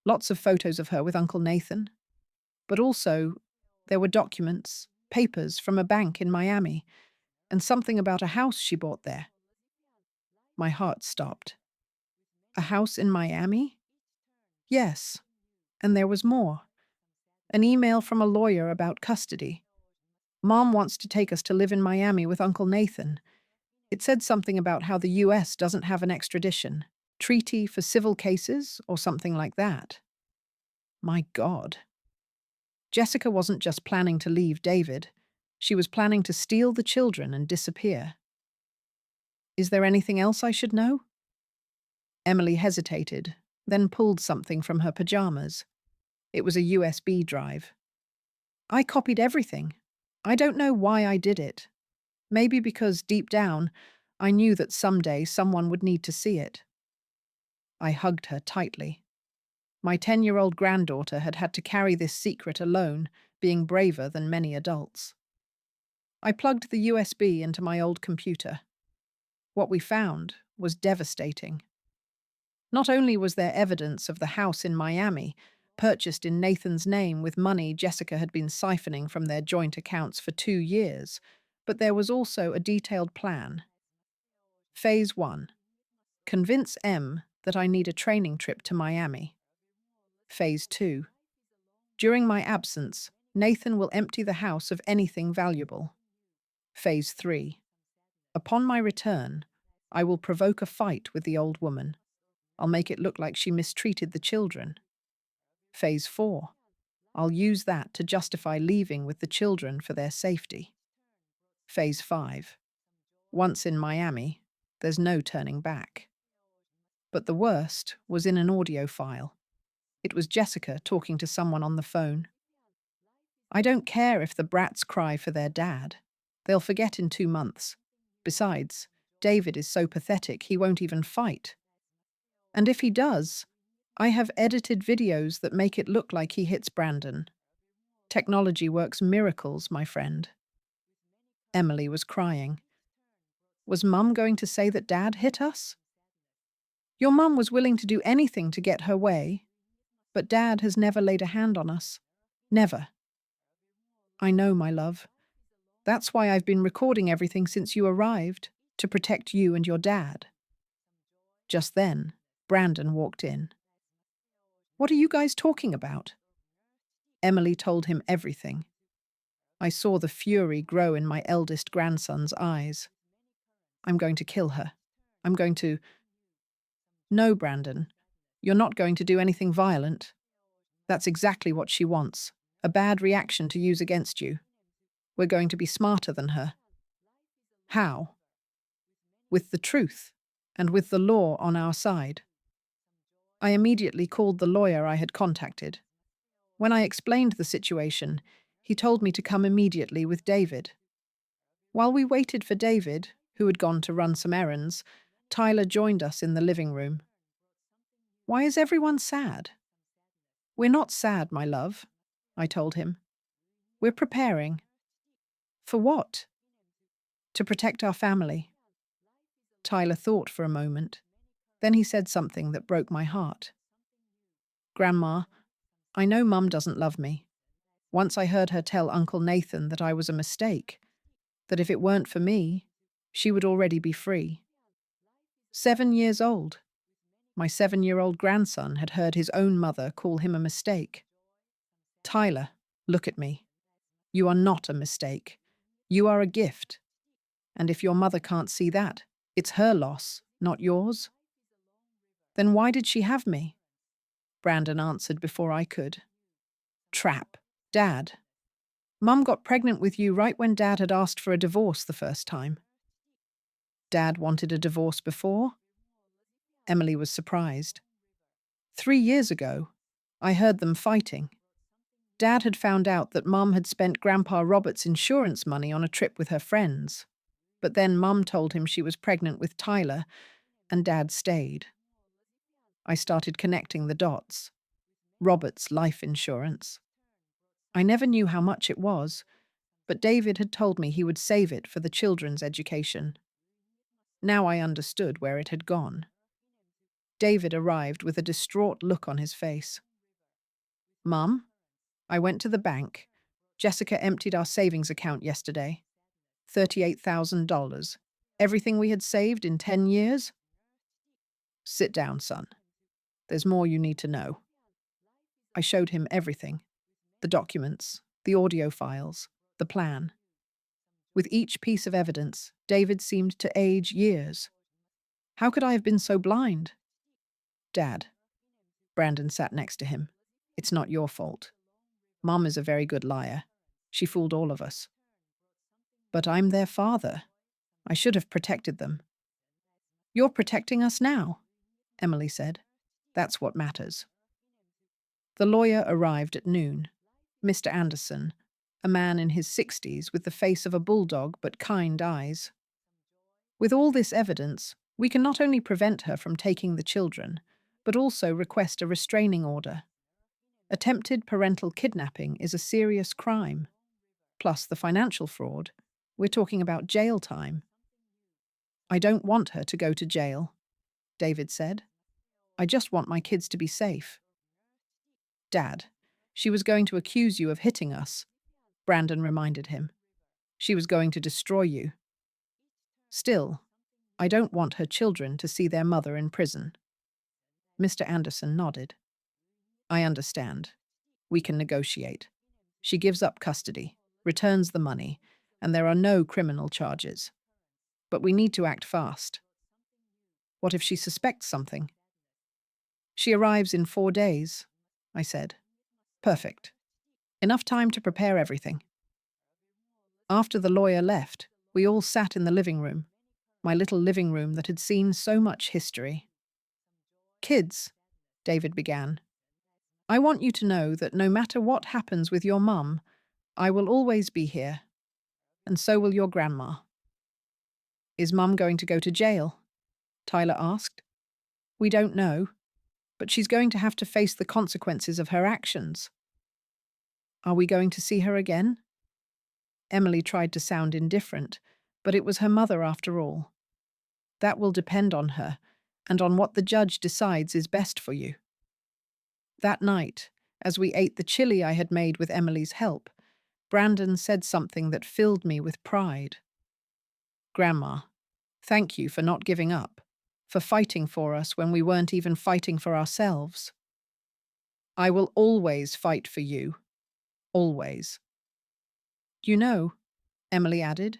Lots of photos of her with Uncle Nathan. But also, there were documents, papers from a bank in Miami, and something about a house she bought there." My heart stopped. "A house in Miami?" "Yes. And there was more. An email from a lawyer about custody. Mom wants to take us to live in Miami with Uncle Nathan. It said something about how the US doesn't have an extradition treaty for civil cases or something like that." My God. Jessica wasn't just planning to leave David. She was planning to steal the children and disappear. "Is there anything else I should know?" Emily hesitated, then pulled something from her pajamas. It was a USB drive. "I copied everything. I don't know why I did it. Maybe because, deep down, I knew that someday someone would need to see it." I hugged her tightly. My 10-year-old granddaughter had had to carry this secret alone, being braver than many adults. I plugged the USB into my old computer. What we found was devastating. Not only was there evidence of the house in Miami, purchased in Nathan's name with money Jessica had been siphoning from their joint accounts for 2 years, but there was also a detailed plan. Phase 1. Convince M that I need a training trip to Miami. Phase 2. During my absence, Nathan will empty the house of anything valuable. Phase 3. Upon my return, I will provoke a fight with the old woman. I'll make it look like she mistreated the children. Phase 4. I'll use that to justify leaving with the children for their safety. Phase 5. Once in Miami, there's no turning back. But the worst was in an audio file. It was Jessica talking to someone on the phone. "I don't care if the brats cry for their dad. They'll forget in 2 months. Besides, David is so pathetic he won't even fight. And if he does, I have edited videos that make it look like he hits Brandon. Technology works miracles, my friend." Emily was crying. Was Mum going to say that Dad hit us? "Your mum was willing to do anything to get her way, but Dad has never laid a hand on us. Never." "I know, my love. That's why I've been recording everything since you arrived, to protect you and your dad." Just then, Brandon walked in. "What are you guys talking about?" Emily told him everything. I saw the fury grow in my eldest grandson's eyes. "I'm going to kill her. I'm going to—" "No, Brandon. You're not going to do anything violent. That's exactly what she wants. A bad reaction to use against you. We're going to be smarter than her." "How?" "With the truth, and with the law on our side." I immediately called the lawyer I had contacted. When I explained the situation, he told me to come immediately with David. While we waited for David, who had gone to run some errands, Tyler joined us in the living room. "Why is everyone sad?" "We're not sad, my love," I told him. "We're preparing." "For what?" "To protect our family." Tyler thought for a moment. Then he said something that broke my heart. "Grandma, I know Mum doesn't love me, Once I heard her tell Uncle Nathan that I was a mistake, that if it weren't for me, she would already be free. 7 years old. My 7-year-old grandson had heard his own mother call him a mistake. Tyler, look at me. You are not a mistake. You are a gift. And if your mother can't see that, it's her loss, not yours. Then why did she have me? Brandon answered before I could. Trap. Dad. Mum got pregnant with you right when Dad had asked for a divorce the first time. Dad wanted a divorce before? Emily was surprised. 3 years ago, I heard them fighting. Dad had found out that Mum had spent Grandpa Robert's insurance money on a trip with her friends. But then Mum told him she was pregnant with Tyler, and Dad stayed. I started connecting the dots. Robert's life insurance. I never knew how much it was, but David had told me he would save it for the children's education. Now I understood where it had gone. David arrived with a distraught look on his face. Mum, I went to the bank. Jessica emptied our savings account yesterday. $38,000. Everything we had saved in 10 years? Sit down, son. There's more you need to know. I showed him everything. The documents, the audio files, the plan. With each piece of evidence, David seemed to age years. How could I have been so blind? Dad. Brandon sat next to him. It's not your fault. Mom is a very good liar. She fooled all of us. But I'm their father. I should have protected them. You're protecting us now, Emily said. That's what matters. The lawyer arrived at noon. Mr. Anderson, a man in his 60s with the face of a bulldog but kind eyes. With all this evidence, we can not only prevent her from taking the children, but also request a restraining order. Attempted parental kidnapping is a serious crime. Plus the financial fraud, we're talking about jail time. I don't want her to go to jail, David said. I just want my kids to be safe. Dad, she was going to accuse you of hitting us, Brandon reminded him. She was going to destroy you. Still, I don't want her children to see their mother in prison. Mr. Anderson nodded. I understand. We can negotiate. She gives up custody, returns the money, and there are no criminal charges. But we need to act fast. What if she suspects something? She arrives in 4 days, I said. Perfect. Enough time to prepare everything. After the lawyer left, we all sat in the living room, my little living room that had seen so much history. Kids, David began, I want you to know that no matter what happens with your mum, I will always be here. And so will your grandma. Is Mum going to go to jail? Tyler asked. We don't know, but she's going to have to face the consequences of her actions. Are we going to see her again? Emily tried to sound indifferent, but it was her mother after all. That will depend on her, and on what the judge decides is best for you. That night, as we ate the chili I had made with Emily's help, Brandon said something that filled me with pride. Grandma, thank you for not giving up, for fighting for us when we weren't even fighting for ourselves. I will always fight for you. Always. You know, Emily added,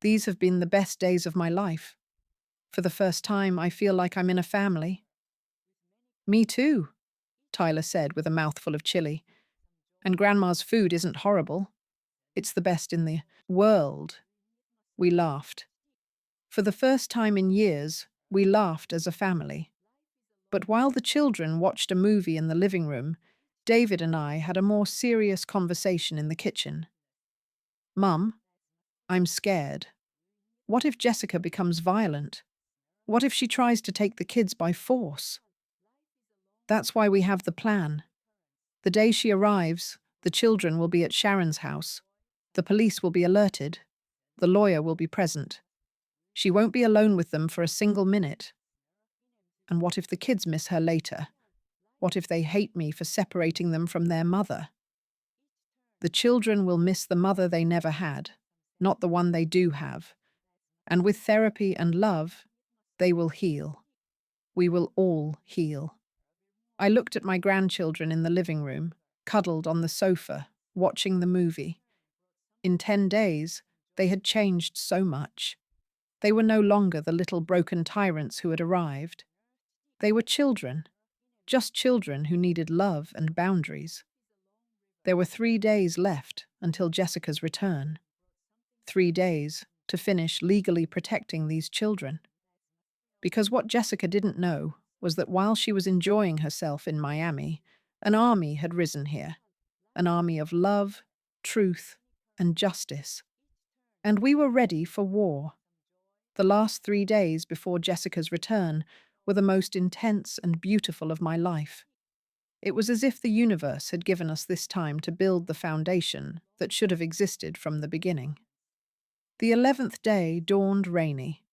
these have been the best days of my life. For the first time, I feel like I'm in a family. Me too, Tyler said with a mouthful of chili. And Grandma's food isn't horrible. It's the best in the world. We laughed. For the first time in years, we laughed as a family. But while the children watched a movie in the living room, David and I had a more serious conversation in the kitchen. Mum, I'm scared. What if Jessica becomes violent? What if she tries to take the kids by force? That's why we have the plan. The day she arrives, the children will be at Sharon's house. The police will be alerted. The lawyer will be present. She won't be alone with them for a single minute. And what if the kids miss her later? What if they hate me for separating them from their mother? The children will miss the mother they never had, not the one they do have. And with therapy and love, they will heal. We will all heal. I looked at my grandchildren in the living room, cuddled on the sofa, watching the movie. In 10 days, they had changed so much. They were no longer the little broken tyrants who had arrived. They were children, just children who needed love and boundaries. There were 3 days left until Jessica's return. 3 days to finish legally protecting these children. Because what Jessica didn't know was that while she was enjoying herself in Miami, an army had risen here. An army of love, truth, and justice. And we were ready for war. The last 3 days before Jessica's return were the most intense and beautiful of my life. It was as if the universe had given us this time to build the foundation that should have existed from the beginning. The 11th day dawned rainy.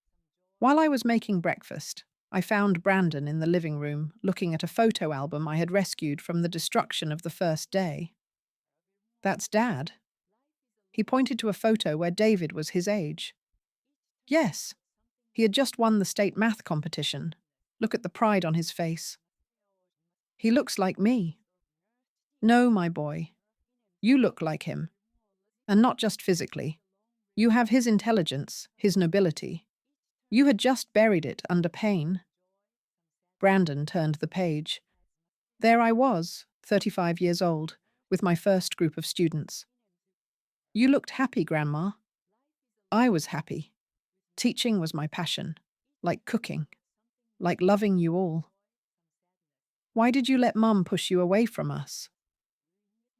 While I was making breakfast, I found Brandon in the living room looking at a photo album I had rescued from the destruction of the first day. "That's Dad." He pointed to a photo where David was his age. Yes, he had just won the state math competition. Look at the pride on his face. "He looks like me." "No, my boy. You look like him. And not just physically. You have his intelligence, his nobility. You had just buried it under pain." Brandon turned the page. There I was, 35 years old, with my first group of students. "You looked happy, Grandma." I was happy. Teaching was my passion, like cooking, like loving you all. "Why did you let Mum push you away from us?"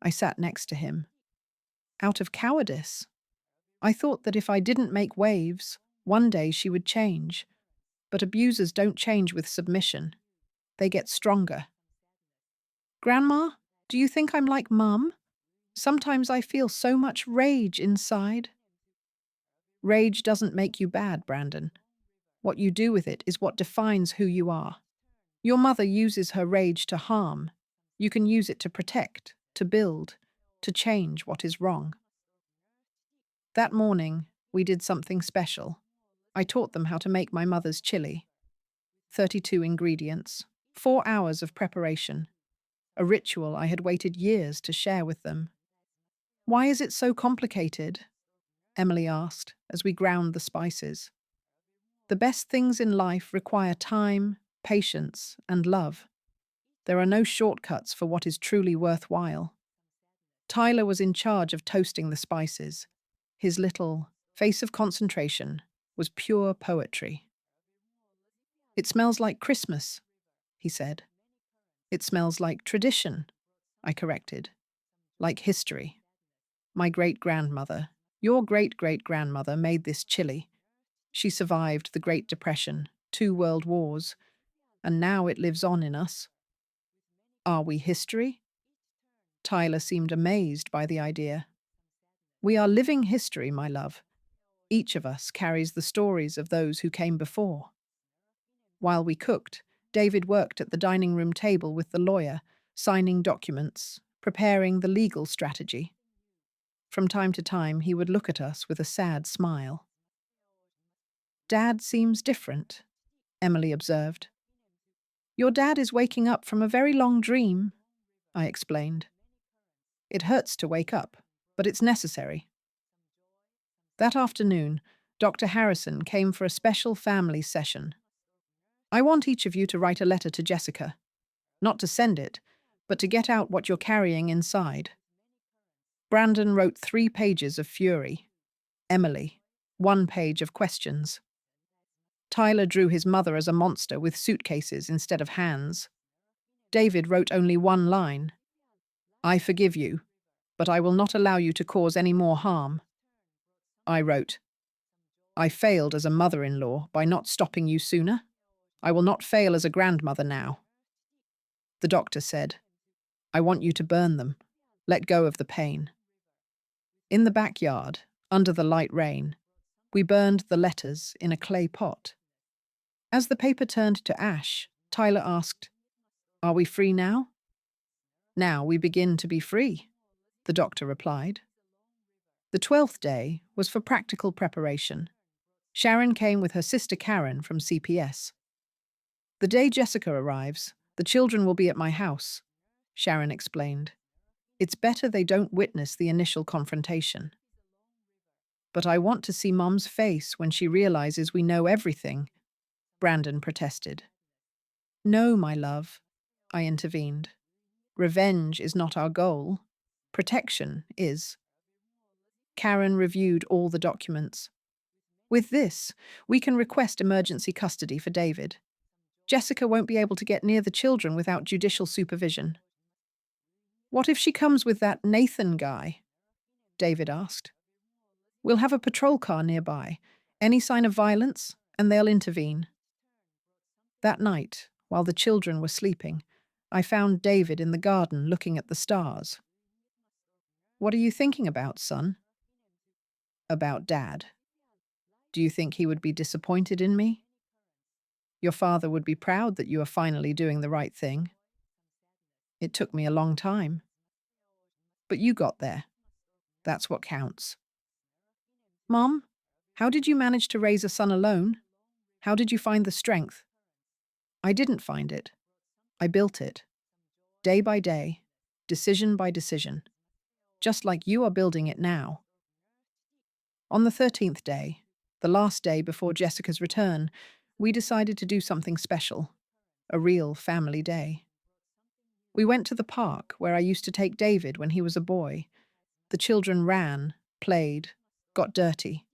I sat next to him. "Out of cowardice. I thought that if I didn't make waves, one day she would change. But abusers don't change with submission. They get stronger." "Grandma, do you think I'm like Mum? Sometimes I feel so much rage inside." "Rage doesn't make you bad, Brandon. What you do with it is what defines who you are. Your mother uses her rage to harm. You can use it to protect, to build, to change what is wrong." That morning, we did something special. I taught them how to make my mother's chili. 32 ingredients, 4 hours of preparation. A ritual I had waited years to share with them. "Why is it so complicated?" Emily asked as we ground the spices. "The best things in life require time, patience, and love. There are no shortcuts for what is truly worthwhile." Tyler was in charge of toasting the spices. His little face of concentration was pure poetry. "It smells like Christmas," he said. "It smells like tradition," I corrected. "Like history. My great-grandmother, your great-great-grandmother made this chili. She survived the Great Depression, 2 world wars, and now it lives on in us." "Are we history?" Tyler seemed amazed by the idea. "We are living history, my love. Each of us carries the stories of those who came before." While we cooked, David worked at the dining room table with the lawyer, signing documents, preparing the legal strategy. From time to time, he would look at us with a sad smile. "Dad seems different," Emily observed. "Your dad is waking up from a very long dream," I explained. "It hurts to wake up, but it's necessary." That afternoon, Dr. Harrison came for a special family session. "I want each of you to write a letter to Jessica. Not to send it, but to get out what you're carrying inside." Brandon wrote 3 pages of fury. Emily, 1 page of questions. Tyler drew his mother as a monster with suitcases instead of hands. David wrote only 1 line. "I forgive you, but I will not allow you to cause any more harm." I wrote, "I failed as a mother-in-law by not stopping you sooner. I will not fail as a grandmother now." The doctor said, "I want you to burn them. Let go of the pain." In the backyard, under the light rain, we burned the letters in a clay pot. As the paper turned to ash, Tyler asked, "Are we free now?" "Now we begin to be free." the doctor replied. The 12th day was for practical preparation. Sharon came with her sister Karen from CPS. The day Jessica arrives, the children will be at my house, Sharon explained. It's better they don't witness the initial confrontation. But I want to see Mom's face when she realizes we know everything, Brandon protested. No, my love, I intervened. Revenge is not our goal. Protection is. Karen reviewed all the documents. With this, we can request emergency custody for David. Jessica won't be able to get near the children without judicial supervision. What if she comes with that Nathan guy? David asked. We'll have a patrol car nearby. Any sign of violence, and they'll intervene. That night, while the children were sleeping, I found David in the garden looking at the stars. What are you thinking about, son? About Dad. Do you think he would be disappointed in me? Your father would be proud that you are finally doing the right thing. It took me a long time. But you got there. That's what counts. Mom, how did you manage to raise a son alone? How did you find the strength? I didn't find it. I built it. Day by day, decision by decision. Just like you are building it now. On the 13th day, the last day before Jessica's return, we decided to do something special. A real family day. We went to the park where I used to take David when he was a boy. The children ran, played, got dirty.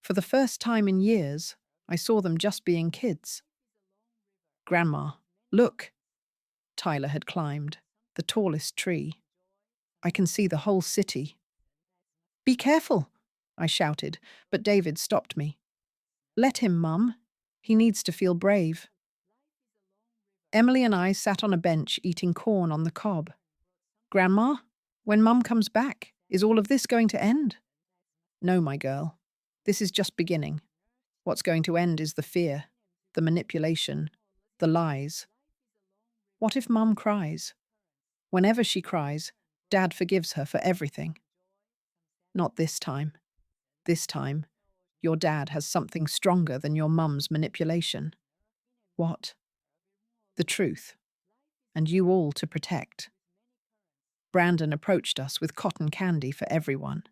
For the first time in years, I saw them just being kids. Grandma, look! Tyler had climbed, the tallest tree. I can see the whole city. Be careful, I shouted, but David stopped me. Let him, Mum. He needs to feel brave. Emily and I sat on a bench eating corn on the cob. Grandma, when Mum comes back, is all of this going to end? No, my girl. This is just beginning. What's going to end is the fear, the manipulation, the lies. What if Mum cries? Whenever she cries, Dad forgives her for everything. Not this time. This time, your dad has something stronger than your mum's manipulation. What? The truth. And you all to protect. Brandon approached us with cotton candy for everyone.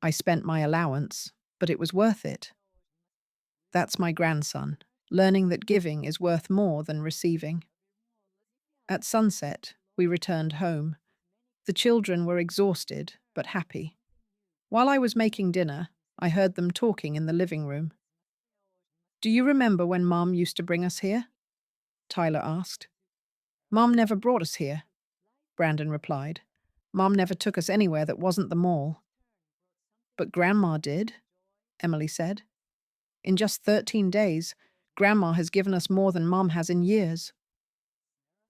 I spent my allowance, but it was worth it. That's my grandson, learning that giving is worth more than receiving. At sunset, we returned home. The children were exhausted, but happy. While I was making dinner, I heard them talking in the living room. Do you remember when Mom used to bring us here? Tyler asked. Mom never brought us here, Brandon replied. Mom never took us anywhere that wasn't the mall. But Grandma did, Emily said. In just 13 days, Grandma has given us more than Mom has in years.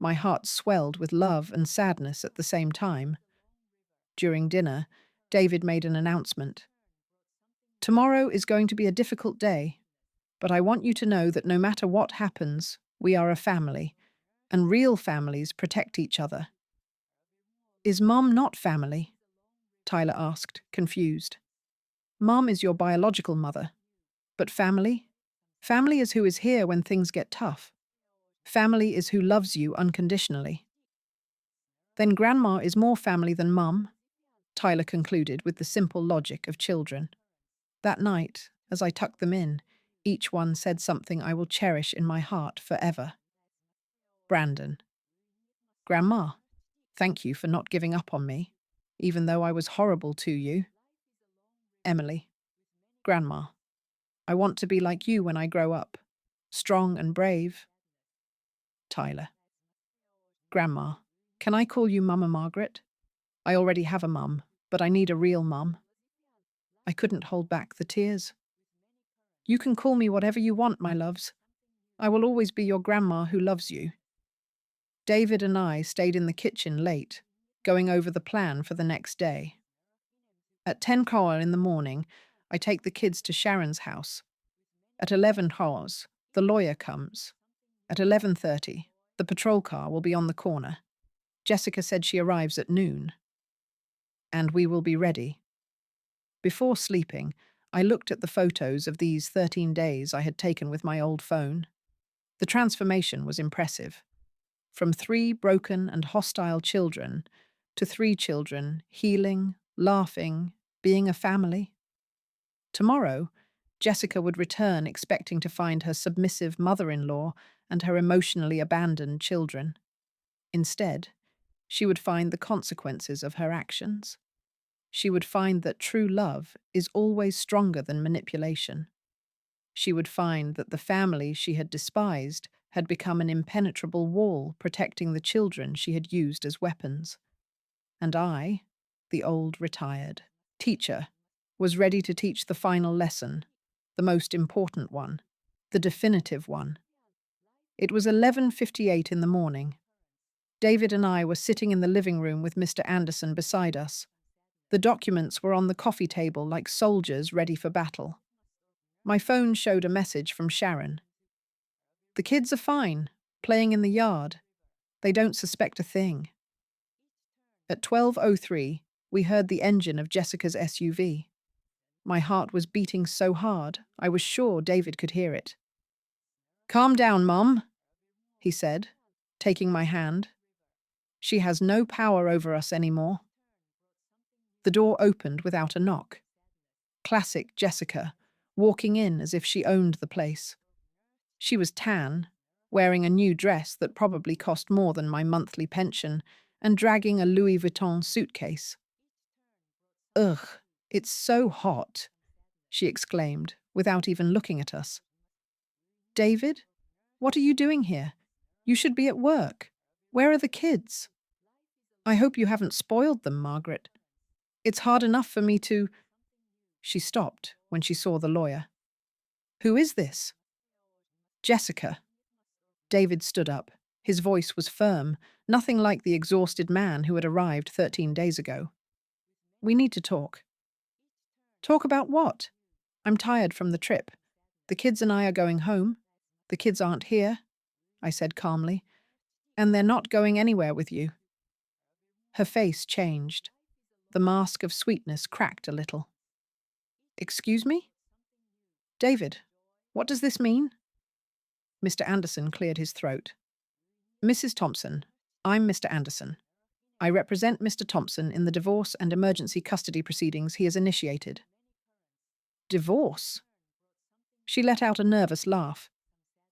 My heart swelled with love and sadness at the same time. During dinner, David made an announcement. Tomorrow is going to be a difficult day, but I want you to know that no matter what happens, we are a family, and real families protect each other. Is Mom not family? Tyler asked, confused. Mom is your biological mother. But family? Family is who is here when things get tough. Family is who loves you unconditionally. Then Grandma is more family than Mum, Tyler concluded with the simple logic of children. That night, as I tucked them in, each one said something I will cherish in my heart forever. Brandon. Grandma, thank you for not giving up on me, even though I was horrible to you. Emily. Grandma, I want to be like you when I grow up, strong and brave. Tyler. Grandma, can I call you Mama Margaret? I already have a mum, but I need a real mum. I couldn't hold back the tears. You can call me whatever you want, my loves. I will always be your grandma who loves you. David and I stayed in the kitchen late, going over the plan for the next day. At 10 in the morning, I take the kids to Sharon's house. At 11 the lawyer comes. At 11:30, the patrol car will be on the corner. Jessica said she arrives at noon. and we will be ready. Before sleeping, I looked at the photos of these 13 days I had taken with my old phone. The transformation was impressive. From 3 broken and hostile children to 3 children healing, laughing, being a family. Tomorrow, Jessica would return expecting to find her submissive mother-in-law and her emotionally abandoned children. Instead, she would find the consequences of her actions. She would find that true love is always stronger than manipulation. She would find that the family she had despised had become an impenetrable wall protecting the children she had used as weapons. And I, the old retired teacher, was ready to teach the final lesson, the most important one, the definitive one. It was 11:58 in the morning. David and I were sitting in the living room with Mr. Anderson beside us. The documents were on the coffee table like soldiers ready for battle. My phone showed a message from Sharon. "The kids are fine, playing in the yard. They don't suspect a thing." At 12:03, we heard the engine of Jessica's SUV. My heart was beating so hard, I was sure David could hear it. "Calm down, Mom," he said, taking my hand. "She has no power over us anymore." The door opened without a knock. Classic Jessica, walking in as if she owned the place. She was tan, wearing a new dress that probably cost more than my monthly pension, and dragging a Louis Vuitton suitcase. "Ugh, it's so hot," she exclaimed, without even looking at us. "David, what are you doing here? You should be at work. Where are the kids?" "I hope you haven't spoiled them, Margaret. It's hard enough for me to—" She stopped when she saw the lawyer. "Who is this?" "Jessica." David stood up. His voice was firm, nothing like the exhausted man who had arrived 13 days ago. "We need to talk." "Talk about what?" "I'm tired from the trip. The kids and I are going home. The kids aren't here," I said calmly, "and they're not going anywhere with you." Her face changed. The mask of sweetness cracked a little. "Excuse me?" "David, what does this mean?" Mr. Anderson cleared his throat. "Mrs. Thompson, I'm Mr. Anderson. I represent Mr. Thompson in the divorce and emergency custody proceedings he has initiated." "Divorce?" She let out a nervous laugh.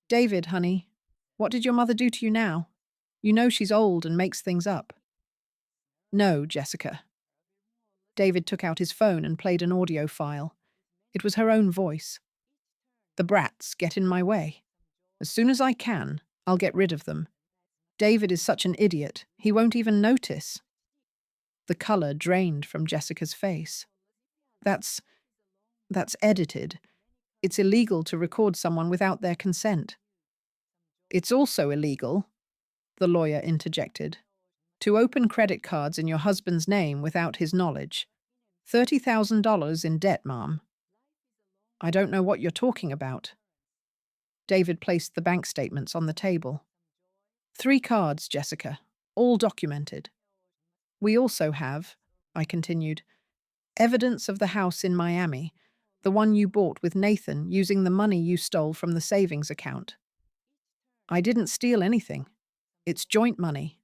"David, honey, what did your mother do to you now? You know she's old and makes things up." "No, Jessica." David took out his phone and played an audio file. It was her own voice. "The brats get in my way. As soon as I can, I'll get rid of them. David is such an idiot, he won't even notice." The color drained from Jessica's face. That's edited. It's illegal to record someone without their consent." "It's also illegal," the lawyer interjected, "to open credit cards in your husband's name without his knowledge. $30,000 in debt, ma'am." "I don't know what you're talking about." David placed the bank statements on the table. "3 cards, Jessica, all documented. We also have," I continued, "evidence of the house in Miami, the one you bought with Nathan using the money you stole from the savings account. I didn't steal anything. It's joint money,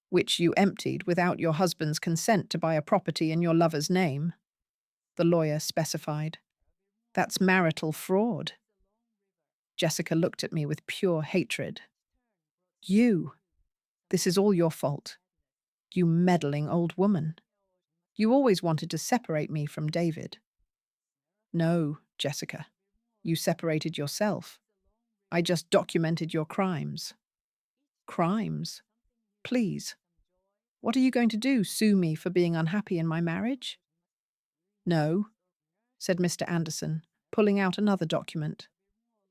which you emptied without your husband's consent to buy a property in your lover's name," the lawyer specified. "That's marital fraud." Jessica looked at me with pure hatred. This is all your fault. You meddling old woman. You always wanted to separate me from David." "No, Jessica. You separated yourself. I just documented your crimes." "Crimes? Please. What are you going to do, sue me for being unhappy in my marriage?" "No," said Mr. Anderson, pulling out another document.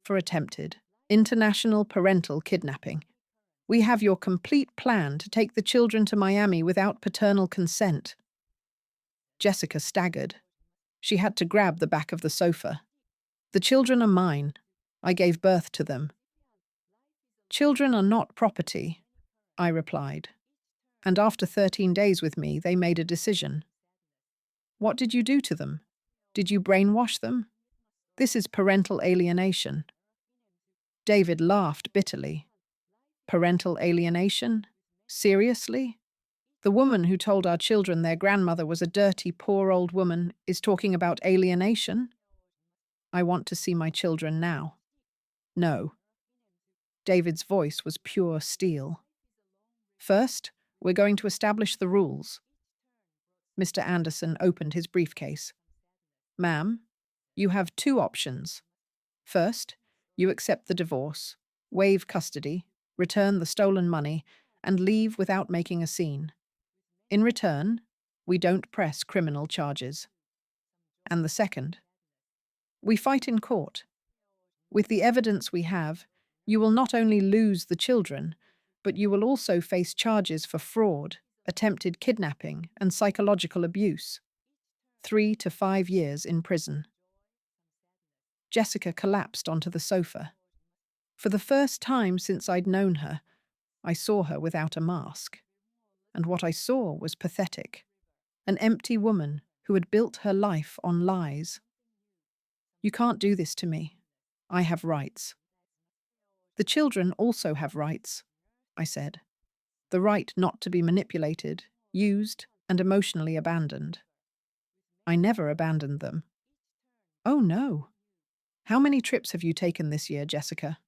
"For attempted international parental kidnapping. We have your complete plan to take the children to Miami without paternal consent." Jessica staggered. She had to grab the back of the sofa. "The children are mine. I gave birth to them." "Children are not property," I replied. And after 13 days with me, they made a decision. What did you do to them? Did you brainwash them? This is parental alienation. David laughed bitterly. Parental alienation? Seriously? The woman who told our children their grandmother was a dirty, poor old woman is talking about alienation? I want to see my children now. No. David's voice was pure steel. First, we're going to establish the rules. Mr. Anderson opened his briefcase. Ma'am, you have two options. First, you accept the divorce, waive custody, return the stolen money, and leave without making a scene. In return, we don't press criminal charges. And the second, we fight in court. With the evidence we have, you will not only lose the children, but you will also face charges for fraud, attempted kidnapping, and psychological abuse. 3 to 5 years in prison. Jessica collapsed onto the sofa. For the first time since I'd known her, I saw her without a mask. And what I saw was pathetic. An empty woman who had built her life on lies. You can't do this to me. I have rights. The children also have rights, I said. The right not to be manipulated, used, and emotionally abandoned. I never abandoned them. Oh no. How many trips have you taken this year, Jessica?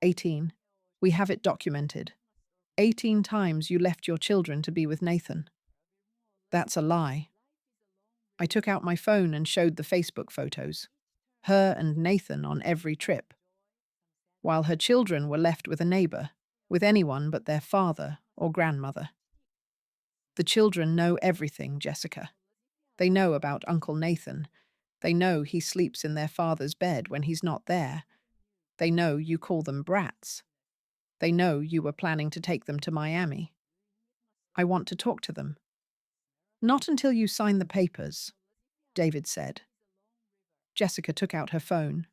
18. We have it documented. 18 times you left your children to be with Nathan. That's a lie. I took out my phone and showed the Facebook photos. Her and Nathan on every trip. While her children were left with a neighbor, with anyone but their father or grandmother. The children know everything, Jessica. They know about Uncle Nathan. They know he sleeps in their father's bed when he's not there. They know you call them brats. They know you were planning to take them to Miami. I want to talk to them. Not until you sign the papers, David said. Jessica took out her phone.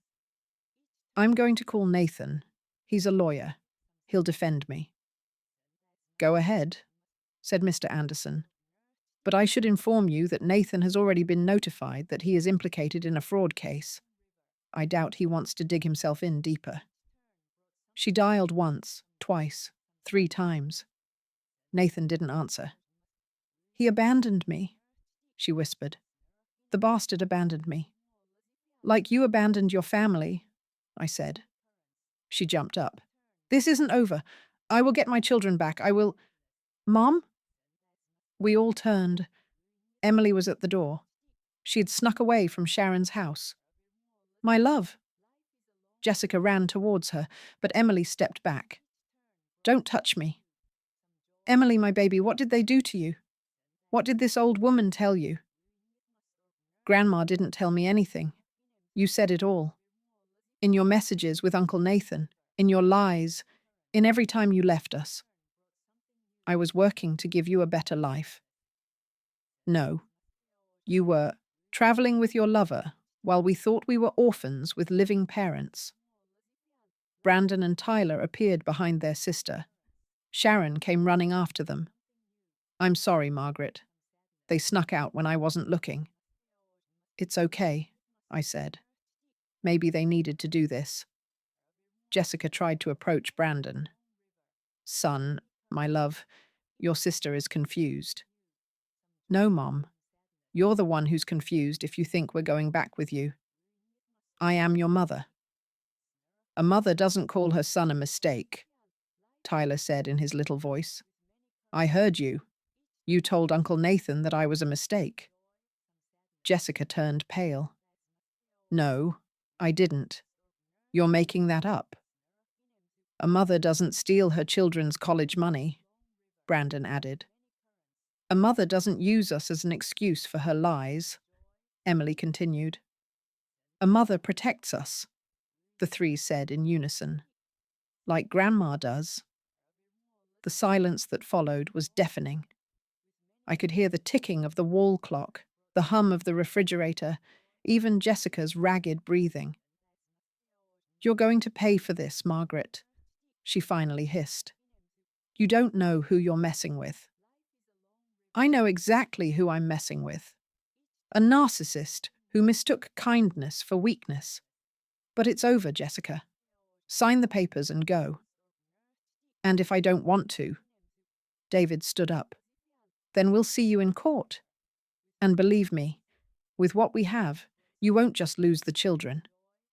I'm going to call Nathan. He's a lawyer. He'll defend me. Go ahead, said Mr. Anderson. But I should inform you that Nathan has already been notified that he is implicated in a fraud case. I doubt he wants to dig himself in deeper. She dialed once, twice, 3 times. Nathan didn't answer. He abandoned me, she whispered. The bastard abandoned me. Like you abandoned your family, I said. She jumped up. This isn't over. I will get my children back. I will... Mom? We all turned. Emily was at the door. She had snuck away from Sharon's house. My love. Jessica ran towards her, but Emily stepped back. Don't touch me. Emily, my baby, what did they do to you? What did this old woman tell you? Grandma didn't tell me anything. You said it all. In your messages with Uncle Nathan, in your lies, in every time you left us. I was working to give you a better life. No. You were traveling with your lover while we thought we were orphans with living parents. Brandon and Tyler appeared behind their sister. Sharon came running after them. I'm sorry, Margaret. They snuck out when I wasn't looking. It's okay, I said. Maybe they needed to do this. Jessica tried to approach Brandon. Son, my love, your sister is confused. No, Mom. You're the one who's confused if you think we're going back with you. I am your mother. A mother doesn't call her son a mistake, Tyler said in his little voice. I heard you. You told Uncle Nathan that I was a mistake. Jessica turned pale. No, I didn't. You're making that up. A mother doesn't steal her children's college money, Brandon added. A mother doesn't use us as an excuse for her lies, Emily continued. A mother protects us, the 3 said in unison. Like Grandma does. The silence that followed was deafening. I could hear the ticking of the wall clock, the hum of the refrigerator, even Jessica's ragged breathing. You're going to pay for this, Margaret, she finally hissed. You don't know who you're messing with. I know exactly who I'm messing with. A narcissist who mistook kindness for weakness. But it's over, Jessica. Sign the papers and go. And if I don't want to, David stood up, then we'll see you in court. And believe me, with what we have, you won't just lose the children,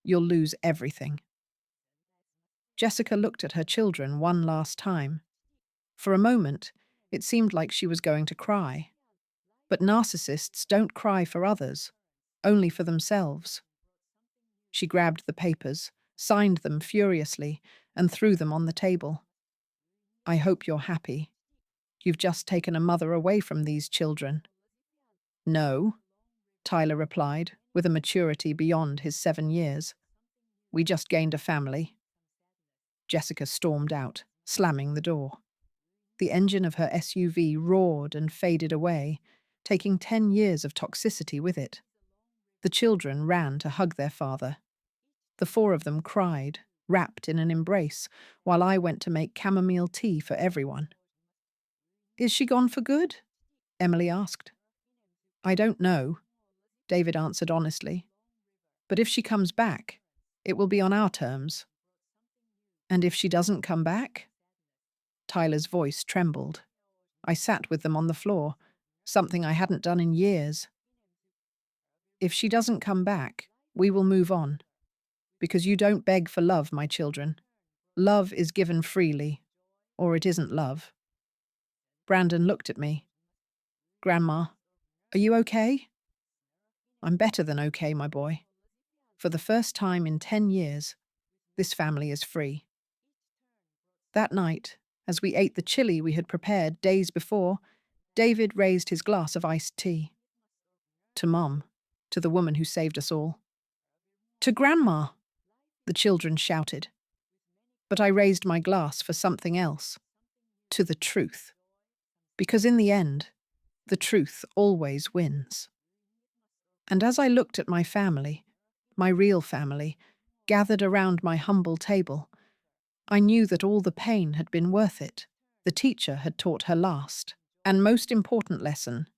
you'll lose everything. Jessica looked at her children one last time. For a moment, it seemed like she was going to cry. But narcissists don't cry for others, only for themselves. She grabbed the papers, signed them furiously, and threw them on the table. I hope you're happy. You've just taken a mother away from these children. No, Tyler replied, with a maturity beyond his 7 years. We just gained a family. Jessica stormed out, slamming the door. The engine of her SUV roared and faded away, taking 10 years of toxicity with it. The children ran to hug their father. The 4 of them cried, wrapped in an embrace, while I went to make chamomile tea for everyone. Is she gone for good? Emily asked. I don't know, David answered honestly. But if she comes back, it will be on our terms. And if she doesn't come back? Tyler's voice trembled. I sat with them on the floor, something I hadn't done in years. If she doesn't come back, we will move on. Because you don't beg for love, my children. Love is given freely, or it isn't love. Brandon looked at me. Grandma, are you okay? I'm better than okay, my boy. For the first time in 10 years, this family is free. That night, as we ate the chili we had prepared days before, David raised his glass of iced tea. To Mum, to the woman who saved us all. To Grandma, the children shouted. But I raised my glass for something else. To the truth. Because in the end, the truth always wins. And as I looked at my family, my real family, gathered around my humble table, I knew that all the pain had been worth it. The teacher had taught her last, and most important lesson,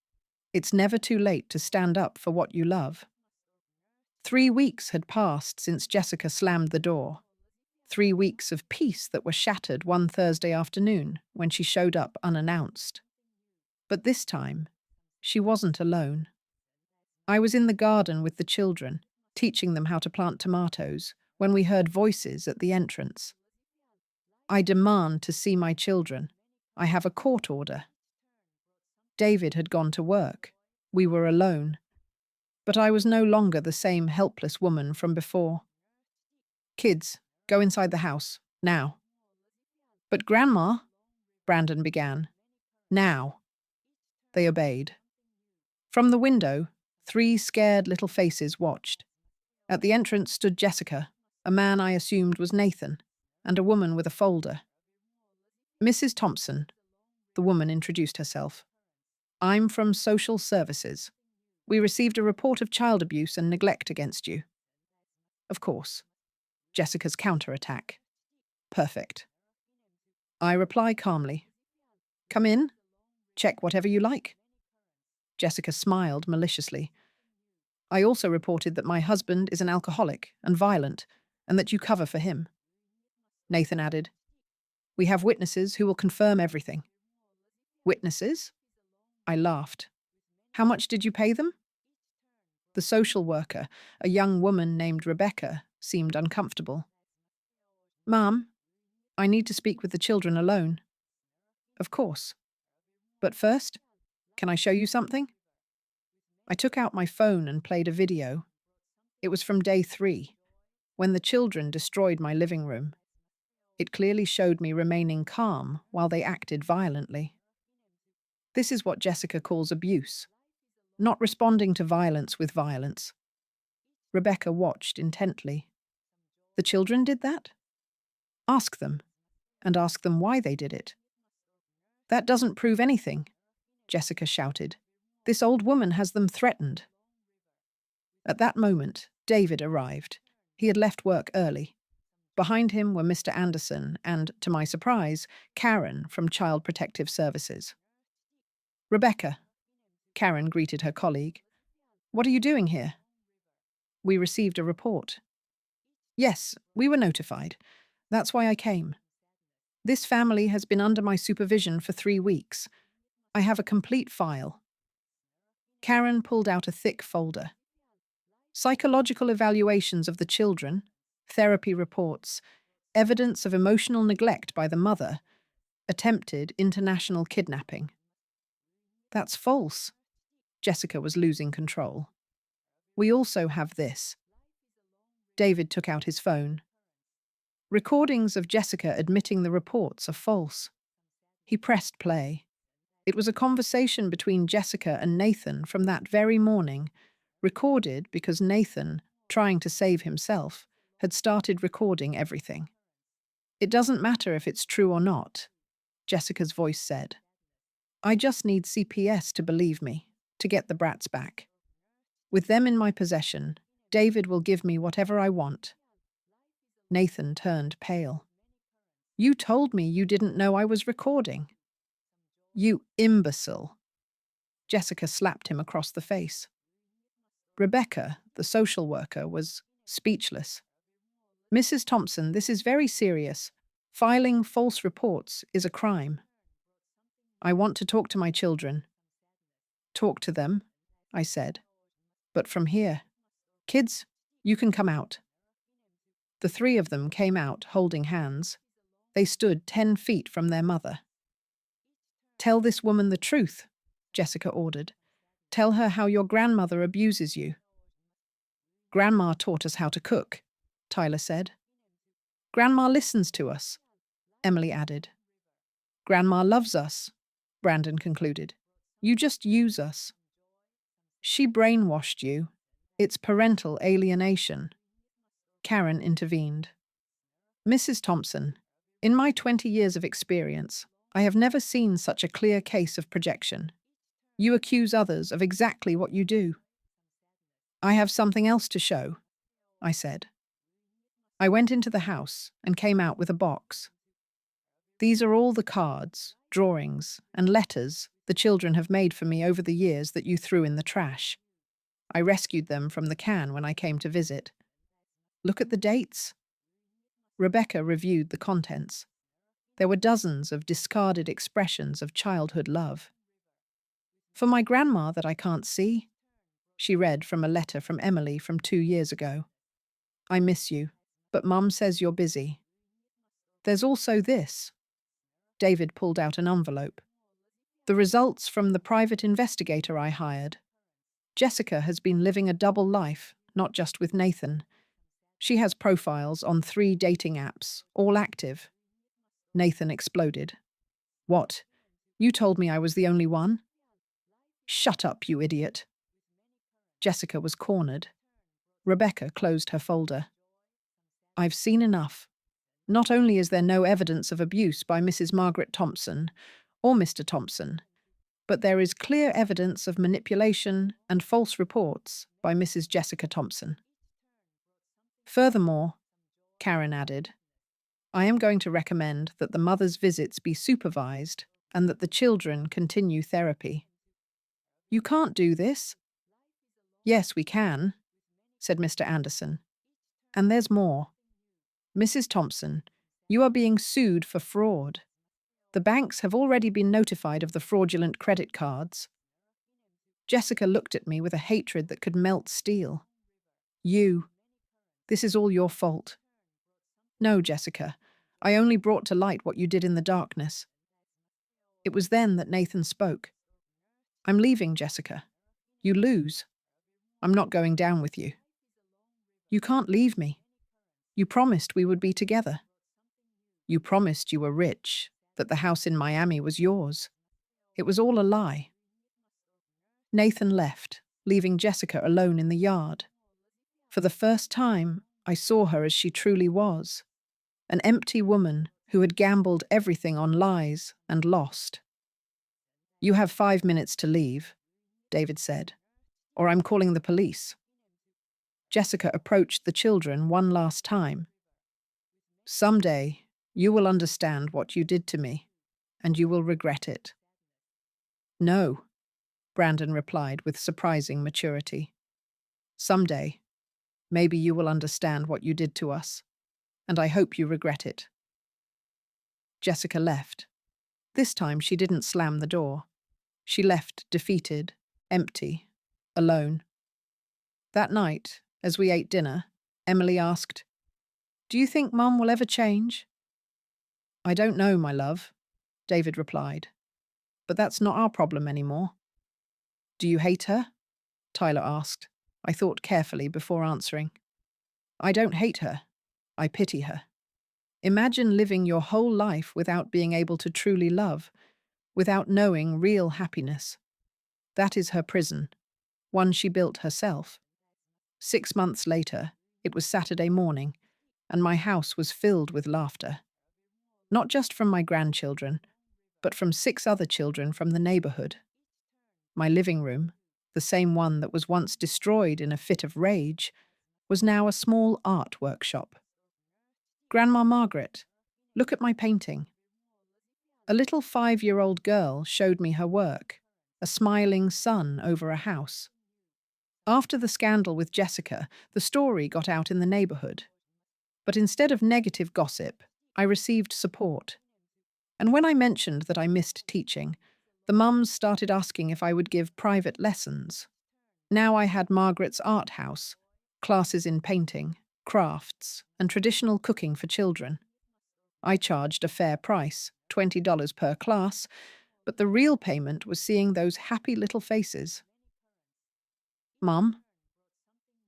it's never too late to stand up for what you love. 3 weeks had passed since Jessica slammed the door. 3 weeks of peace that were shattered one Thursday afternoon when she showed up unannounced. But this time, she wasn't alone. I was in the garden with the children, teaching them how to plant tomatoes, when we heard voices at the entrance. I demand to see my children. I have a court order. David had gone to work. We were alone. But I was no longer the same helpless woman from before. Kids, go inside the house, now. But Grandma, Brandon began. Now. They obeyed. From the window, 3 scared little faces watched. At the entrance stood Jessica, a man I assumed was Nathan, and a woman with a folder. Mrs. Thompson, the woman introduced herself. I'm from Social Services. We received a report of child abuse and neglect against you. Of course. Jessica's counterattack. Perfect. I reply calmly. Come in. Check whatever you like. Jessica smiled maliciously. I also reported that my husband is an alcoholic and violent, and that you cover for him. Nathan added, we have witnesses who will confirm everything. Witnesses? I laughed. How much did you pay them? The social worker, a young woman named Rebecca, seemed uncomfortable. Ma'am, I need to speak with the children alone. Of course. But first, can I show you something? I took out my phone and played a video. It was from day 3, when the children destroyed my living room. It clearly showed me remaining calm while they acted violently. This is what Jessica calls abuse, not responding to violence with violence. Rebecca watched intently. The children did that? Ask them, and ask them why they did it. That doesn't prove anything, Jessica shouted. This old woman has them threatened. At that moment, David arrived. He had left work early. Behind him were Mr. Anderson and, to my surprise, Karen from Child Protective Services. Rebecca, Karen greeted her colleague. What are you doing here? We received a report. Yes, we were notified. That's why I came. This family has been under my supervision for 3 weeks. I have a complete file. Karen pulled out a thick folder. Psychological evaluations of the children, therapy reports, evidence of emotional neglect by the mother, attempted international kidnapping. That's false. Jessica was losing control. We also have this. David took out his phone. Recordings of Jessica admitting the reports are false. He pressed play. It was a conversation between Jessica and Nathan from that very morning, recorded because Nathan, trying to save himself, had started recording everything. It doesn't matter if it's true or not, Jessica's voice said. I just need CPS to believe me, to get the brats back. With them in my possession, David will give me whatever I want. Nathan turned pale. You told me you didn't know I was recording. You imbecile. Jessica slapped him across the face. Rebecca, the social worker, was speechless. Mrs. Thompson, this is very serious. Filing false reports is a crime. I want to talk to my children. Talk to them, I said. But from here. Kids, you can come out. The three of them came out, holding hands. They stood 10 feet from their mother. Tell this woman the truth, Jessica ordered. Tell her how your grandmother abuses you. Grandma taught us how to cook, Tyler said. Grandma listens to us, Emily added. Grandma loves us, Brandon concluded. You just use us. She brainwashed you. It's parental alienation. Karen intervened. Mrs. Thompson, in my 20 years of experience, I have never seen such a clear case of projection. You accuse others of exactly what you do. I have something else to show, I said. I went into the house and came out with a box. These are all the cards, drawings, and letters the children have made for me over the years that you threw in the trash. I rescued them from the can when I came to visit. Look at the dates. Rebecca reviewed the contents. There were dozens of discarded expressions of childhood love. For my grandma that I can't see, she read from a letter from Emily from 2 years ago. I miss you, but Mum says you're busy. There's also this. David pulled out an envelope. The results from the private investigator I hired. Jessica has been living a double life, not just with Nathan. She has profiles on 3 dating apps, all active. Nathan exploded. What? You told me I was the only one? Shut up, you idiot. Jessica was cornered. Rebecca closed her folder. I've seen enough. Not only is there no evidence of abuse by Mrs. Margaret Thompson or Mr. Thompson, but there is clear evidence of manipulation and false reports by Mrs. Jessica Thompson. Furthermore, Karen added, I am going to recommend that the mother's visits be supervised and that the children continue therapy. You can't do this. Yes, we can, said Mr. Anderson. And there's more. Mrs. Thompson, you are being sued for fraud. The banks have already been notified of the fraudulent credit cards. Jessica looked at me with a hatred that could melt steel. This is all your fault. No, Jessica, I only brought to light what you did in the darkness. It was then that Nathan spoke. I'm leaving, Jessica. You lose. I'm not going down with you. You can't leave me. You promised we would be together. You promised you were rich, that the house in Miami was yours. It was all a lie. Nathan left, leaving Jessica alone in the yard. For the first time, I saw her as she truly was, an empty woman who had gambled everything on lies and lost. You have 5 minutes to leave, David said, or I'm calling the police. Jessica approached the children one last time. Someday, you will understand what you did to me, and you will regret it. No, Brandon replied with surprising maturity. Someday, maybe you will understand what you did to us, and I hope you regret it. Jessica left. This time she didn't slam the door. She left defeated, empty, alone. That night, as we ate dinner, Emily asked, "Do you think Mum will ever change?" "I don't know, my love," David replied. "But that's not our problem anymore." "Do you hate her?" Tyler asked. I thought carefully before answering. "I don't hate her. I pity her. Imagine living your whole life without being able to truly love, without knowing real happiness. That is her prison, one she built herself. 6 months later, it was Saturday morning, and my house was filled with laughter. Not just from my grandchildren, but from 6 other children from the neighborhood. My living room, the same one that was once destroyed in a fit of rage, was now a small art workshop. "Grandma Margaret, look at my painting." A little 5-year-old girl showed me her work, a smiling sun over a house. After the scandal with Jessica, the story got out in the neighborhood. But instead of negative gossip, I received support. And when I mentioned that I missed teaching, the mums started asking if I would give private lessons. Now I had Margaret's art house, classes in painting, crafts, and traditional cooking for children. I charged a fair price, $20 per class, but the real payment was seeing those happy little faces. "Mum?"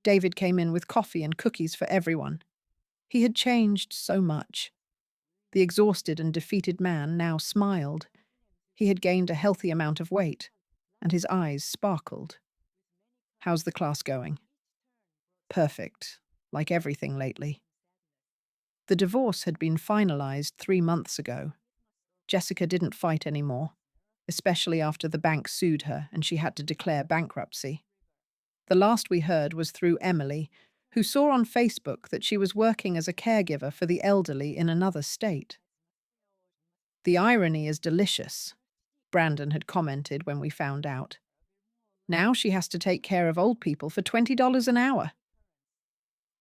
David came in with coffee and cookies for everyone. He had changed so much. The exhausted and defeated man now smiled. He had gained a healthy amount of weight, and his eyes sparkled. "How's the class going?" "Perfect, like everything lately." The divorce had been finalized 3 months ago. Jessica didn't fight anymore, especially after the bank sued her and she had to declare bankruptcy. The last we heard was through Emily, who saw on Facebook that she was working as a caregiver for the elderly in another state. "The irony is delicious," Brandon had commented when we found out. "Now she has to take care of old people for $20 an hour."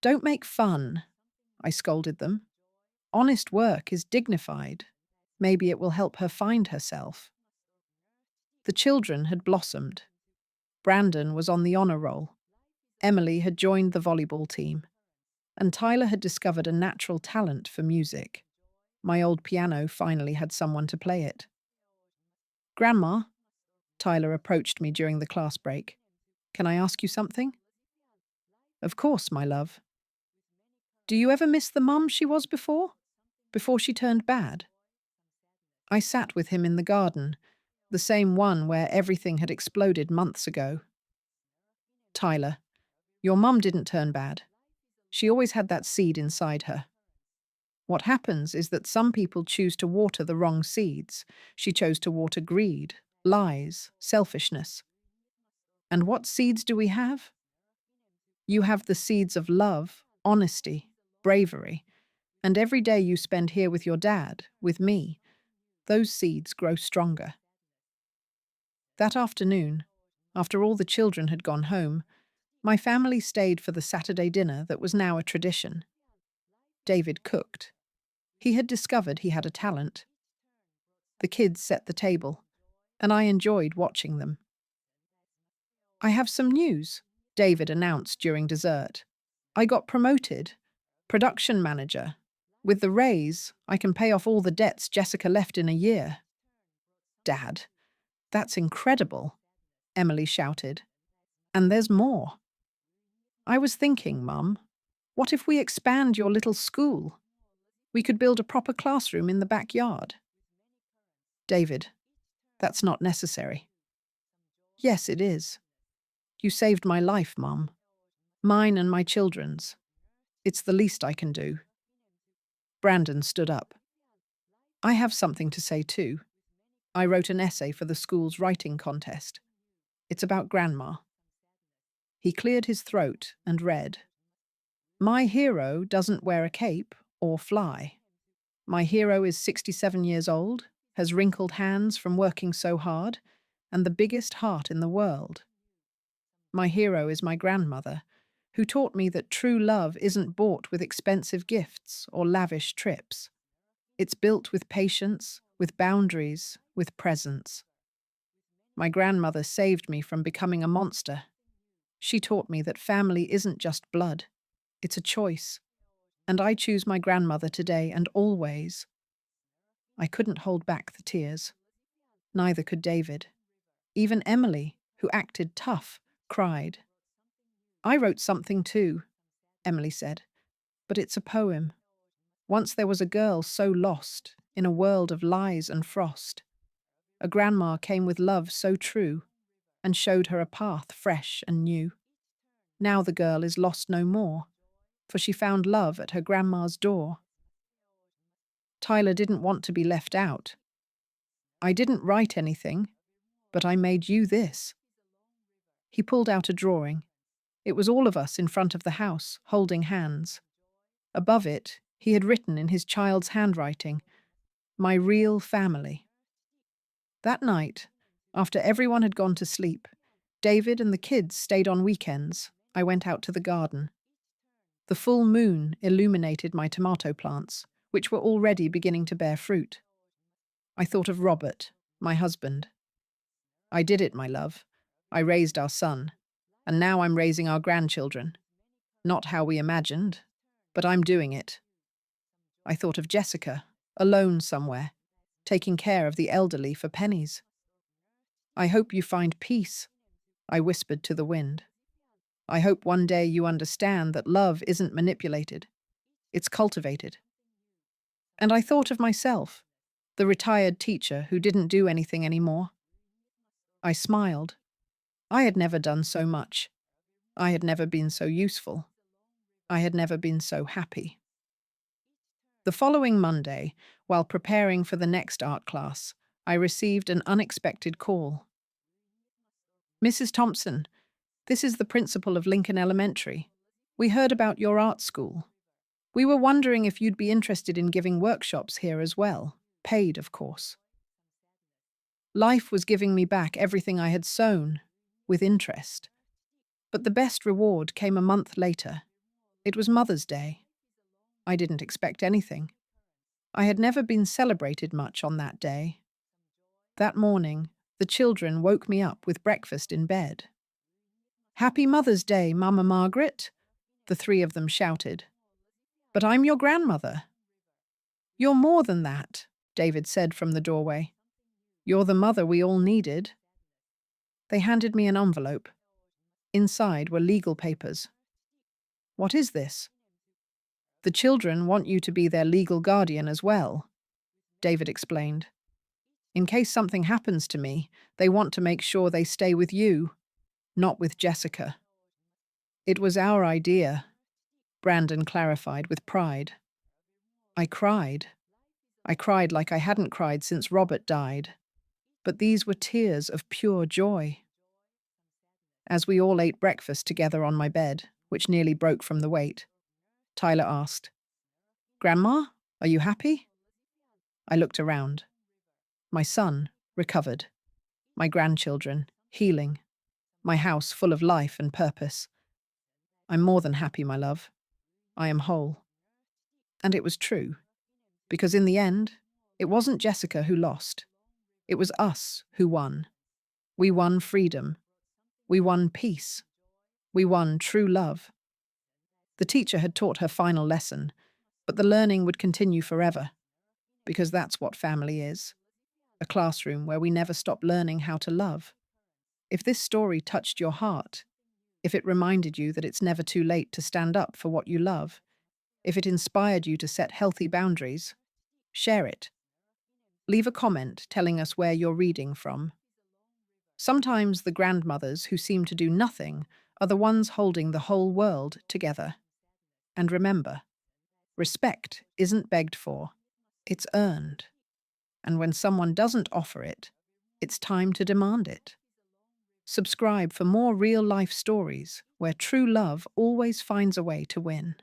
"Don't make fun," I scolded them. "Honest work is dignified. Maybe it will help her find herself." The children had blossomed. Brandon was on the honor roll. Emily had joined the volleyball team. And Tyler had discovered a natural talent for music. My old piano finally had someone to play it. "Grandma," Tyler approached me during the class break. "Can I ask you something?" "Of course, my love." "Do you ever miss the mum she was before she turned bad?" I sat with him in the garden, the same one where everything had exploded months ago. "Tyler, your mum didn't turn bad. She always had that seed inside her. What happens is that some people choose to water the wrong seeds. She chose to water greed, lies, selfishness. And what seeds do we have? You have the seeds of love, honesty, bravery, and every day you spend here with your dad, with me, those seeds grow stronger." That afternoon, after all the children had gone home, my family stayed for the Saturday dinner that was now a tradition. David cooked. He had discovered he had a talent. The kids set the table, and I enjoyed watching them. "I have some news," David announced during dessert. "I got promoted. Production manager. With the raise, I can pay off all the debts Jessica left in a year." "Dad, that's incredible," Emily shouted. "And there's more." "I was thinking, Mum, what if we expand your little school? We could build a proper classroom in the backyard." "David, that's not necessary." "Yes, it is. You saved my life, Mum. Mine and my children's. It's the least I can do." Brandon stood up. "I have something to say too. I wrote an essay for the school's writing contest. It's about Grandma." He cleared his throat and read, "My hero doesn't wear a cape or fly. My hero is 67 years old, has wrinkled hands from working so hard, and the biggest heart in the world. My hero is my grandmother, who taught me that true love isn't bought with expensive gifts or lavish trips. It's built with patience, with boundaries, with presence. My grandmother saved me from becoming a monster. She taught me that family isn't just blood, it's a choice. And I choose my grandmother today and always. I couldn't hold back the tears. Neither could David. Even Emily, who acted tough, cried. I wrote something too, Emily said, but it's a poem. Once there was a girl so lost, in a world of lies and frost. A grandma came with love so true, and showed her a path fresh and new. Now the girl is lost no more, for she found love at her grandma's door. Tyler didn't want to be left out. I didn't write anything, but I made you this. He pulled out a drawing. It was all of us in front of the house, holding hands. Above it, he had written in his child's handwriting, "My real family." That night, after everyone had gone to sleep, David and the kids stayed on weekends. I went out to the garden. The full moon illuminated my tomato plants, which were already beginning to bear fruit. I thought of Robert, my husband. I did it, my love. I raised our son, and now I'm raising our grandchildren. Not how we imagined, but I'm doing it. I thought of Jessica, alone somewhere, taking care of the elderly for pennies. I hope you find peace, I whispered to the wind. I hope one day you understand that love isn't manipulated. It's cultivated. And I thought of myself, the retired teacher who didn't do anything anymore. I smiled. I had never done so much. I had never been so useful. I had never been so happy. The following Monday, while preparing for the next art class, I received an unexpected call. Mrs. Thompson, this is the principal of Lincoln Elementary. We heard about your art school. We were wondering if you'd be interested in giving workshops here as well, paid, of course. Life was giving me back everything I had sown, with interest. But the best reward came a month later. It was Mother's Day. I didn't expect anything. I had never been celebrated much on that day. That morning, the children woke me up with breakfast in bed. "Happy Mother's Day, Mama Margaret," the three of them shouted. "But I'm your grandmother." "You're more than that," David said from the doorway. "You're the mother we all needed." They handed me an envelope. Inside were legal papers. "What is this?" "The children want you to be their legal guardian as well," David explained. "In case something happens to me, they want to make sure they stay with you, not with Jessica." "It was our idea," Brandon clarified with pride. I cried. I cried like I hadn't cried since Robert died. But these were tears of pure joy. As we all ate breakfast together on my bed, which nearly broke from the weight, Tyler asked, "Grandma, are you happy?" I looked around. My son, recovered. My grandchildren, healing. My house full of life and purpose. I'm more than happy, my love. I am whole. And it was true. Because in the end, it wasn't Jessica who lost. It was us who won. We won freedom. We won peace. We won true love. The teacher had taught her final lesson, but the learning would continue forever. Because that's what family is. A classroom where we never stop learning how to love. If this story touched your heart, if it reminded you that it's never too late to stand up for what you love, if it inspired you to set healthy boundaries, share it. Leave a comment telling us where you're reading from. Sometimes the grandmothers who seem to do nothing are the ones holding the whole world together. And remember, respect isn't begged for, it's earned. And when someone doesn't offer it, it's time to demand it. Subscribe for more real-life stories where true love always finds a way to win.